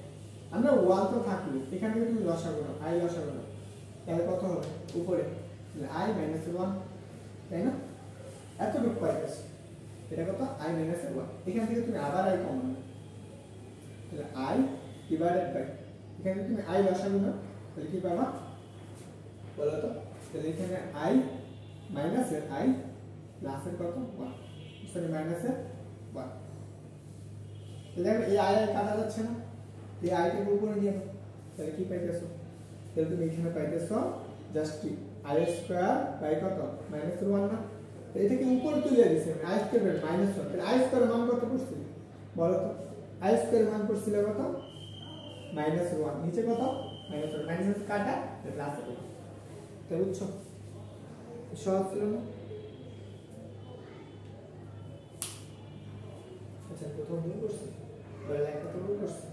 আমরা 1 তো থাকলো, এখান থেকে তুমি লসাগু নাও, আই লসাগু নাও, তাহলে কত হবে উপরে i - 1, তাই না, এতটুকু পাইতেছে, এটা কত i - 1। এখান থেকে তুমি আবার i কমন নাও, তাহলে i ডিভাইডেড বাই, এখানে তুমি i লসাগু নাও, তাহলে কি পাবা বলো তো, তাহলে এখানে i মাইনাসের i প্লাসের কত 1, সরি মাইনাসের 1। তাহলে এই i কাটা যাচ্ছে না, এই i কে উপরে নিয়ে নাও, তাহলে কি পাইতেছো, তাহলে তুমি এখানে পাইতেছো জাস্ট কি i স্কয়ার বাই কত -1 না, তো এটাকে উপরে তুলে দিয়েছি আমি, i স্কয়ার -1, তাহলে i স্কয়ার মান কত করছিল বলো তো, i স্কয়ার মান করছিল কত -1, নিচে কত -1, মাইনাস কাটা প্লাস 1। তাই বুঝছো, সহজ ছিল না? আচ্ছা প্রথম ভুল করছি, বলে একটা তো ভুল করছি।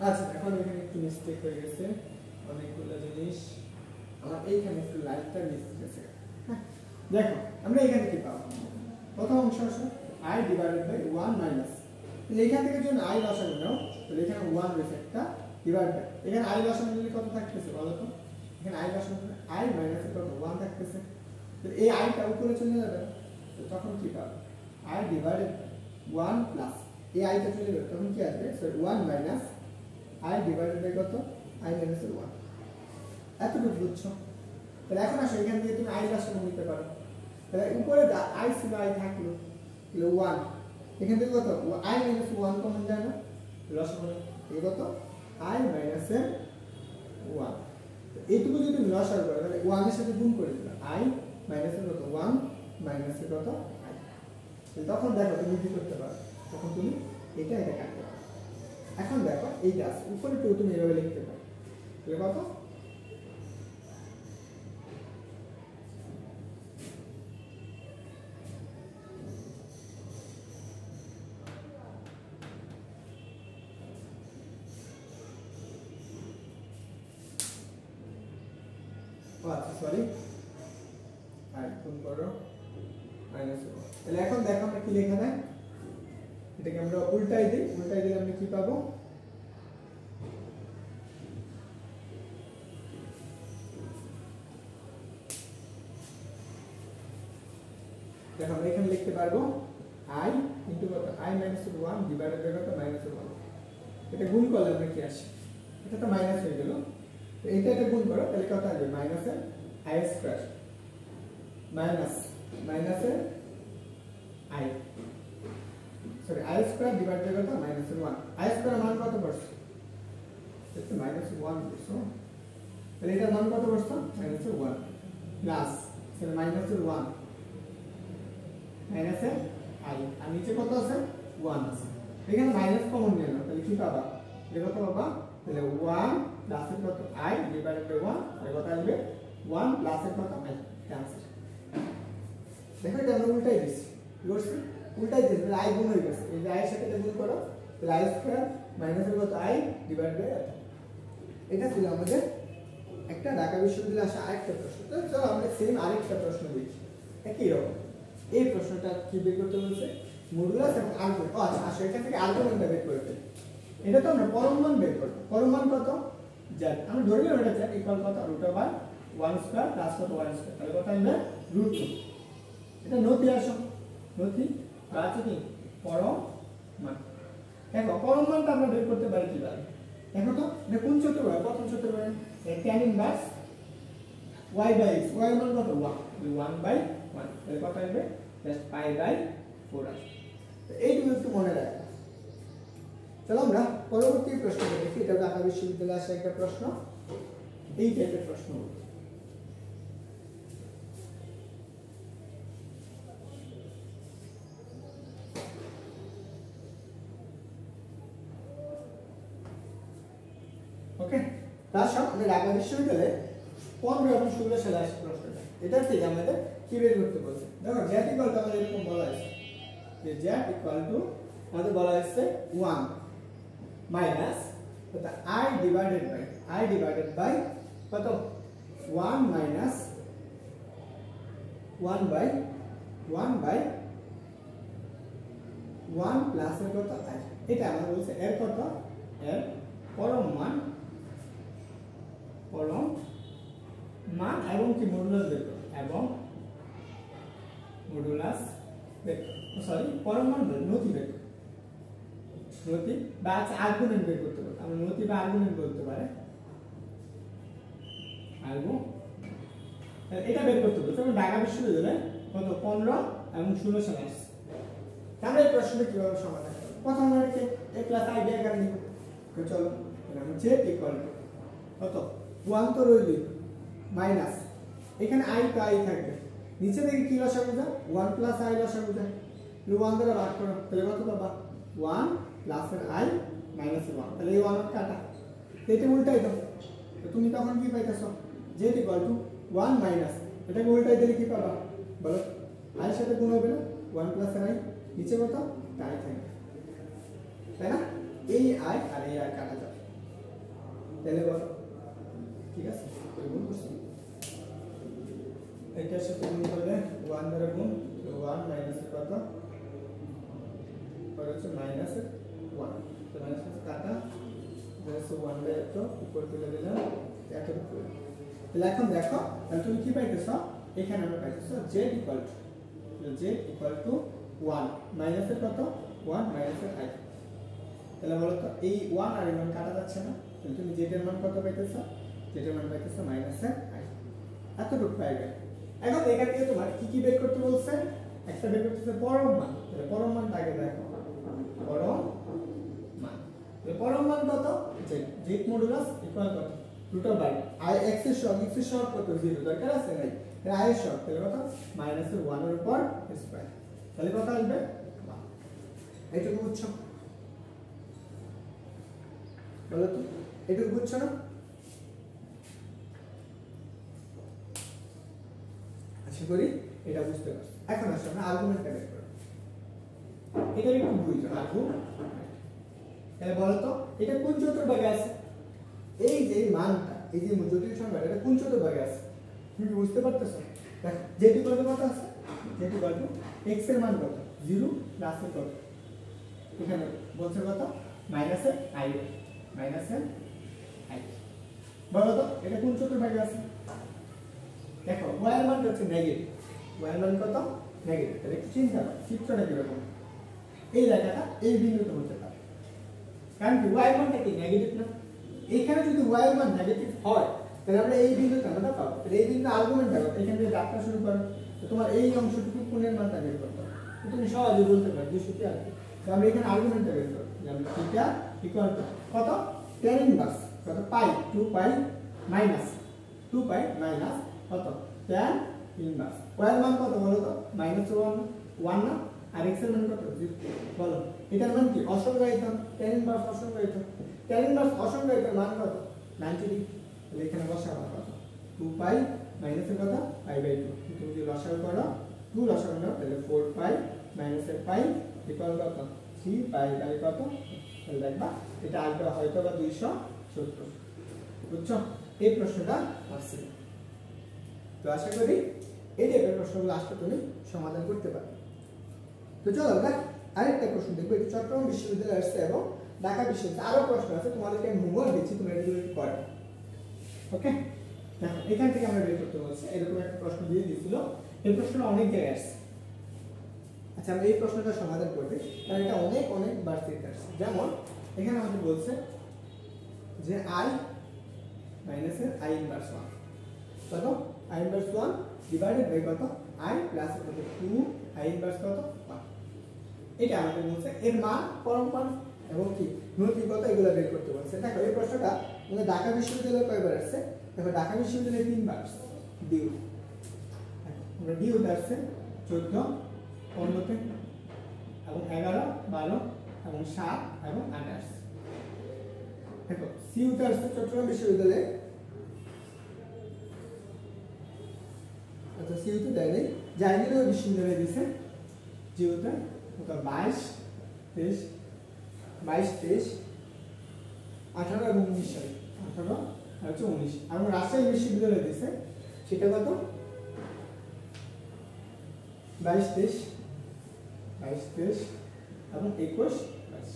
আচ্ছা এখন এখানে একটু মিস্টেক হয়ে গেছে, অনেকগুলো জিনিস আমার এইখানে একটু লাইটটা মিস হয়েছে। দেখো আমরা এখানে কি পাবো, প্রথম অংশ আছে i ডিভাইডেড বাই 1 মাইনাস, তাহলে এখান থেকে যখন i লসাগু নাও, তাহলে এখানে 1 রয়েছে একটা ডিভাইড বাই, এখানে i লসাগু নিলে কত থাকতেছে বলো তো, এখানে i লসাগু i মাইনাস কত 1 থাকতেছে, তাহলে এই i টা উপরে চলে যাবে, তো তখন কি পাবো i ডিভাইডেড বাই 1 প্লাস এই আইটা চলে গেল, তখন কি আসবে? Sorry 1 minus I divided by কত? I minus 1। এতটুকু বুঝছো? তাহলে এখন আসো এখান থেকে তুমি আই রাশিটা নিতে পারো। তাহলে উপরে আই ছিল, আই থাকলো, তাহলে 1। এখান থেকে কত? আই মাইনাস 1 কমন যায় না? লসাগু এই কত? I minus 1। এইটুকু যদি তুমি লসাগু করো তাহলে 1 এর সাথে গুণ করে দিবা, আই মাইনাস কত? 1 মাইনাস কত? আই। তখন দেখো তুমি কি করতে পারো, তখন তুমি এটা কাটতে পারো। এখন দেখো এইটা আছে উপরে তো তুমি এভাবে লিখতে পারো, তাহলে কত? আচ্ছা সরি, আর গুণ করো মাইনাস 1। তাহলে এখন দেখো আমরা কি লেখা দেয়, এটাকে আমরা উল্টাই দিই, উল্টাই দিলে আমরা কি পাবো? দেখো আমরা এখানে লিখতে পারবো i ইনটু কত? i মাইনাস 1 ডিভাইডেড বাই কত? মাইনাস 1। এটা গুণ করলে আমরা কি আসে? এটা তো মাইনাস হয়ে গেল, তো এটা গুণ করো তাহলে কত আসবে? Minus i square minus minus i, sorry i square divided by কত? মাইনাস 1। i স্কয়ার মান কত পড়ছে? এটা মাইনাস 1 পড়ছে, তাহলে এটার মান কত পড়ছে? মাইনাস 1 প্লাস তাহলে মাইনাস 1 মাইনাস আই, আর নিচে কত আছে? 1 আছে। এখানে মাইনাস কমন নিয়ে নাও, তাহলে কি পাবা? এটা কত পাবা? তাহলে 1 প্লাস এর কত? আই ডিভাইডেড বাই 1, তাহলে কত আসবে? 1 প্লাস এর কত? আই। आंसर দেখো এটা আমরা উল্টাই দিছি, কি করছি? উল্টাই দিছি, তাহলে আই গুণ হয়ে গেছে, এই যে আই এর সাথে গুণ করো, তাহলে আই স্কয়ার মাইনাস এর কত? আই ডিভাইডেড বাই এত। এটা ছিল আমাদের একটা ঢাকা বিশ্ববিদ্যালয়ে আসা আরেকটা প্রশ্ন। তো চলো আমরা সেম আরেকটা প্রশ্ন দেখি, একই রকম। এই প্রশ্নটা কি বের করতে বলছে? মডুলাস এবং আর্গুমেন্ট। আচ্ছা আসলে এখান থেকে আর্গুমেন্টটা বের করে ফেলি। এটা তো আমরা পরম মান বের করব। পরম মান কত? z। আমরা ধরে নিলাম এটা z ইকুয়াল কত? √1 স্কয়ার প্লাস কত? 1 স্কয়ার। তাহলে কত আসবে? √2। এটা নতি আসো, নতি আছে কি? পরম মান। দেখো পরম মানটা আমরা বের করতে পারি কিভাবে? দেখো তো এটা কোন চতুর্ভুজ? প্রথম চতুর্ভুজ tan inverse y by x। y মান কত? 1। 1/1। তাহলে কত আসবে? জাস্ট π/4 আসবে। তো এইটুকু একটু মনে রাখো। চলো আমরা পরবর্তী প্রশ্নটা দেখি। এটা ঢাকা বিশ্ববিদ্যালয়ে আসা একটা প্রশ্ন, এই টাইপের প্রশ্ন। ওকে, তার সব আমরা ঢাকা বিশ্ববিদ্যালয়ে 15 এবং 16 সালে আসা প্রশ্নটা। এটা থেকে আমাদের কি বের করতে বলছে? দেখো z ইকুয়াল টু আমাদের এরকম বলা আছে যে z ইকুয়াল টু আমাদের বলা আছে 1 মাইনাস কত? i ডিভাইডেড বাই কত? 1 মাইনাস 1 প্লাস এর কত? i। এটা আমরা বলছে এর কত? এর পরম মান এবং কি মডুলাস বের করো, এবং মডুলাস বের করো, সরি পরম মান নতি বের করো, নতি বা আর্গুমেন্ট বের করতে পারো। আমরা নতি বা আর্গুমেন্ট বলতে পারে, এটা বের করতে পারো। তখন ঢাকা বিশ্ববিদ্যালয়ে কত? 15 এবং 16 সালে আসছে। আমরা এই প্রশ্নটা কিভাবে সমাধান করব? প্রথম আমরা a প্লাস i ডায়াগ্রাম নিব। তো চলো আমরা z ইকুয়াল টু কত? 1 তো রইলই মাইনাস এখানে i তো i থাকবে, নিচে থেকে কি লসাগু যায়? 1 প্লাস i লসাগু যায়, 1 দ্বারা ভাগ করো, তাহলে কত পাবা? 1 প্লাস এর i মাইনাস 1। তাহলে এই 1 কাটা, এটা উল্টাই দাও, তো তুমি তখন কি পাইতেছো? z ইকুয়াল টু 1 মাইনাস, এটাকে উল্টাই দিলে কি পাবা বলো? i এর সাথে গুণ হবে না, 1 প্লাস এর i, নিচে কত? i থাকবে, তাই না? এই i আর এই i কাটা যাবে, তাহলে বলো ঠিক আছে? গুণ করছি, এটার সাথে গুণ করলে 1 দ্বারা গুণ, 1 মাইনাস কত? আর হচ্ছে মাইনাস 1, তো মাইনাস কাটা জাস্ট 1 বাই এত উপর তুলে দিলাম, এত উপরে। তাহলে এখন দেখো তাহলে তুমি কি পাইতেছো? এখানে আমরা পাইতেছো z ইকুয়াল টু 1 মাইনাস কত? 1 মাইনাসের i। তাহলে বলো তো এই 1 আর 1 কাটা যাচ্ছে না, তাহলে তুমি z এর মান কত পাইতেছো? z এর মান পাইতেছো মাইনাসের i। এতটুকু পাইবে। এখন এখান থেকে তোমার কি কি বের করতে বলছে? একটা বের করতেছে পরম মান। তাহলে পরম মানটা আগে দেখো, পরম মান। তাহলে পরম মান কত? z। z মডুলাস ইকুয়াল কত? Root of i। i x এর সহগ, x এর সহগ কত? 0, দরকার আছে নাই। তাহলে i এর সহগ তাহলে কত? মাইনাসের 1 এর উপর স্কয়ার। তাহলে কত আসবে? 1। এইটুকু বুঝছো? বলো তো এইটুকু বুঝছো না? আশা করি এটা বুঝতে পারছো। এখন আসো আমরা আর্গুমেন্টটা বের করব। এটা একটু বুঝো আর্গুমেন্ট। তাহলে বলো তো এটা কোন চতুর্ভাগে আছে? এই যে মানটা, এই যে জটিল সংখ্যাটা এটা কোন চতুর্ভাগে আছে? তুমি কি বুঝতে পারতেছো? দেখো যেটি কত কত আছে? যেটি কত x এর মান কত? 0 প্লাস এর কত? এখানে বলছে কত? মাইনাসের i। মাইনাসের i। বলো তো এটা কোন চতুর্ভাগে আছে? দেখো y এর মান হচ্ছে নেগেটিভ। y এর মান কত? নেগেটিভ। তাহলে একটু চিন্তা করো চিত্রটা কিরকম। এই রেখাটা এই বিন্দুতে হতে পারে, কারণ কি y এর মানটা কি নেগেটিভ না? এখানে যদি y এর মান নেগেটিভ হয় তাহলে আমরা এই বিন্দুতে আমরা পাবো। তাহলে এই বিন্দু আর্গুমেন্ট দেখো, এখান থেকে যাত্রা শুরু করো। তো তোমার এই অংশটুকু কোণের মানটা বের করতে হবে। তো তুমি সহজে বলতে পারো 200 আর কি। তো আমরা এখানে আর্গুমেন্টটা বের করব। যেমন থিটা ইকুয়াল টু কত? tan ইনভার্স কত? পাই 2 পাই মাইনাস 2 পাই মাইনাস কত? tan inverse. y এর মান কত বলো তো? -1 না? আর x এর মান কত? 0। বলো এটার মান কি? অসংজ্ঞায়িত। tan ইনভার্স অসংজ্ঞায়িত। tan ইনভার্স অসংজ্ঞায়িতের মান কত? 90 ডিগ্রি। তাহলে এখানে বসাবো কত? 2 পাই মাইনাসের কত? Pi by 2। তুমি যদি লসাগু করো 2 লসাগু নাও তাহলে 4 পাই মাইনাসের পাই ইকুয়াল কত? 3 পাই বাই কত? তাহলে দেখবা এটা আসবে হয়তো বা 270। বুঝছো? এই প্রশ্নটা আসছে। তো আশা করি এই টাইপের প্রশ্নগুলো আসলে তুমি সমাধান করতে পারবে। তো চলো আমরা আরেকটা প্রশ্ন দেখবো। এটা চট্টগ্রাম বিশ্ববিদ্যালয়ে আসছে এবং ঢাকা বিশ্ববিদ্যালয়ে আরো প্রশ্ন আছে। তোমাদেরকে আমি হোমওয়ার্ক দিচ্ছি, তোমরা এগুলো করো। ওকে, দেখো এখান থেকে আমরা বের করতে বলছি। এরকম একটা প্রশ্ন দিয়ে দিয়েছিল। এই প্রশ্নটা অনেক জায়গায় আসছে। আচ্ছা আমরা এই প্রশ্নটা সমাধান করবে, কারণ এটা অনেক অনেক বাড়তিতে আসছে। যেমন এখানে আমাদের বলছে যে i মাইনাসের i ইনভার্স 1 কত? i ইনভার্স 1 ডিভাইডেড বাই কত? i প্লাস কত? 2 i ইনভার্স কত? 1। এটা আমাদের বলছে এর মান, পরম মান এবং কি নৈতিকতা এগুলো বের করতে বলছে। দেখো এই প্রশ্নটা আমাদের ঢাকা বিশ্ববিদ্যালয়ে কয়বার আসছে? দেখো ঢাকা বিশ্ববিদ্যালয়ে 3 বার আসছে। ডিউ আমরা ডিউ আসছে 14, 15 এবং 11, 12 এবং 7 এবং 8 আসছে। দেখো সিইউতে আসছে চট্টগ্রাম বিশ্ববিদ্যালয়ে, আচ্ছা সিইউতে দেয় নাই, জাহাঙ্গীরনগর বিশ্ববিদ্যালয়ে দিয়েছে। জিওতে ওটা 22, 23, 18 এবং 19 সালে 18 আর হচ্ছে 19। এবং রাজশাহী বিশ্ববিদ্যালয়ে দিয়েছে সেটা কত? 22, 23 এবং 21, 22।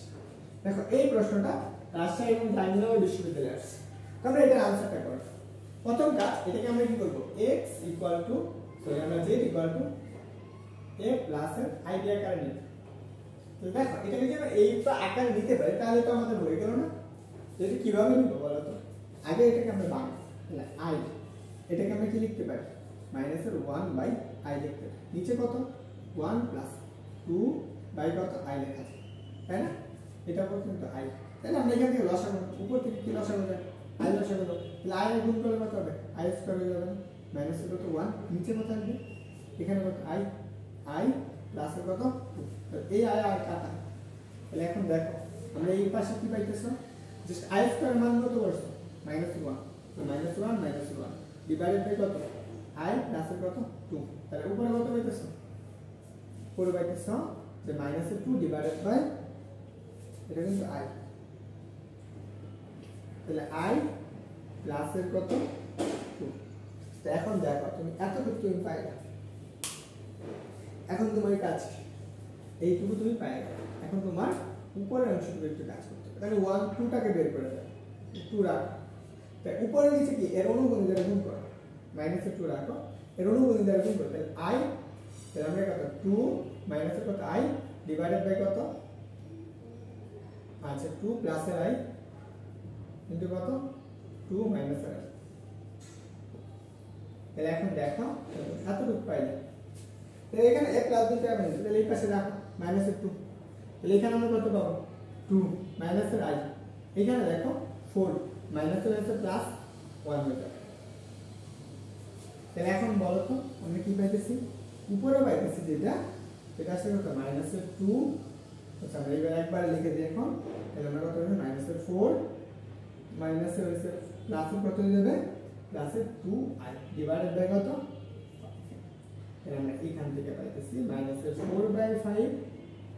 দেখো এই প্রশ্নটা রাজশাহী এবং জাহাঙ্গীরনগর বিশ্ববিদ্যালয়ে আসছে। আমরা এটার আনসারটা করব। প্রথম কাজ, এটাকে আমরা কি করব? x ইকুয়াল টু আমরা z equal to a plus এর i দিয়ে আকারে নিব। তো দেখো এটাকে যদি আমরা এই আকারে নিতে পারি তাহলে তো আমাদের হয়ে গেল না? যদি কিভাবে নিব বলো তো? আগে এটাকে আমরা বানাই তাহলে i, এটাকে আমরা কি লিখতে পারি? মাইনাসের 1 বাই i লিখতে পারি। নিচে কত? 1 প্লাস 2 বাই কত? i লেখা আছে, তাই না? এটা পর্যন্ত i। তাহলে আমরা এখান থেকে লসাগু, উপর থেকে কি লসাগু যায়? i লসাগু। তাহলে i এর গুণ করলে কত হবে? i স্কয়ার হয়ে যাবে। মাইনাসের কত? 1। নিচে কত আসবে? এখানে কত? i প্লাসের কত? 2। তো এই i আর কাটা। তাহলে এখন দেখো আমরা এই পাশে কি পাইতেছো? জাস্ট i স্কয়ার মান কত করছো? -1। তো -1 ডিভাইডেড বাই কত? i প্লাসের কত? 2। তাহলে উপরে কত পাইতেছো? উপরে পাইতেছো যে -2 ডিভাইডেড বাই এটা কিন্তু i। তাহলে i প্লাসের কত? 2। তো এখন দেখো তুমি এতটুকু তুমি পাইলা। এখন তোমার কাজ কি? এইটুকু তুমি পাইলা। এখন তোমার উপরের অংশটুকু একটু কাজ করতে হবে। তাহলে 1 2 টাকে বের করে দাও। 2 রাখো। তাই উপরের নিচে কি এর অনুগুণী দ্বারা গুণ করো। -2 রাখো। এর অনুগুণী দ্বারা গুণ করো। তাহলে i, তাহলে আমরা কত? 2 মাইনাসের কত? i ডিভাইডেড বাই কত? আচ্ছা 2 প্লাস এর i ইনটু কত 2 মাইনাস এর i। তাহলে এখন দেখো এতটুকু পাইলে, তো এখানে a প্লাস দিতে হবে না, তাহলে এই পাশে রাখো মাইনাস এর 2, তাহলে এখানে আমরা কত পাবো 2 মাইনাস এর i, এখানে দেখো 4 মাইনাস এর প্লাস 1 হয়ে যাবে। তাহলে এখন বলো তো আমরা কি পাইতেছি, উপরে পাইতেছি যেটা সেটা আসলে কত মাইনাস এর 2। আচ্ছা আমরা এবার একবার লিখে দিই এখন, তাহলে আমরা কত হবে মাইনাস এর 4 মাইনাস এর প্লাস এর কত হয়ে যাবে প্লাস এর 2i ডিভাইডেড বাই কত, তাহলে আমরা এখান থেকে পাইতেছি মাইনাস এর 4/5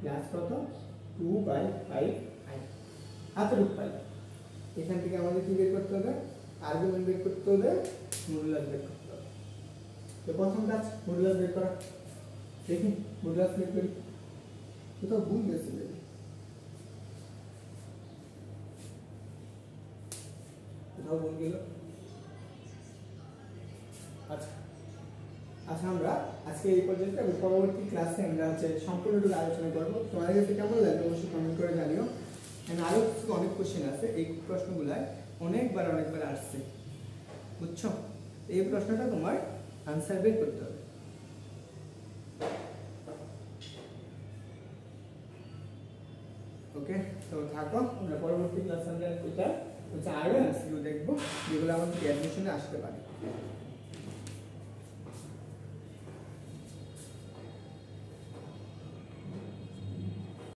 প্লাস কত 2/5i এতটুকু পাইলাম। এখান থেকে আমাদের কি বের করতে হবে, আর্গুমেন্ট বের করতে হবে, মডুলাস বের করতে হবে। তো প্রথম কাজ মডুলাস বের করা, দেখি মডুলাস বের করি, কোথাও ভুল গেছে দেখি, কোথাও ভুল গেল। আচ্ছা আচ্ছা আমরা আজকে এই পর্যন্ত, এবং পরবর্তী ক্লাসে আমরা হচ্ছে সম্পূর্ণটুকু আলোচনা করবো। তোমাদের কাছে কেমন লাগবে অবশ্যই কমেন্ট করে জানিও। আরও অনেক কোশ্চেন আছে, এই প্রশ্নগুলাই অনেকবার আসছে, বুঝছো? এই প্রশ্নটা তোমার আনসার বের করতে হবে। ওকে, তো থাকো, আমরা পরবর্তী ক্লাসে আমরা এটা হচ্ছে আরও এমসিকিউ দেখবো যেগুলো আমাদের অ্যাডমিশনে আসতে পারে।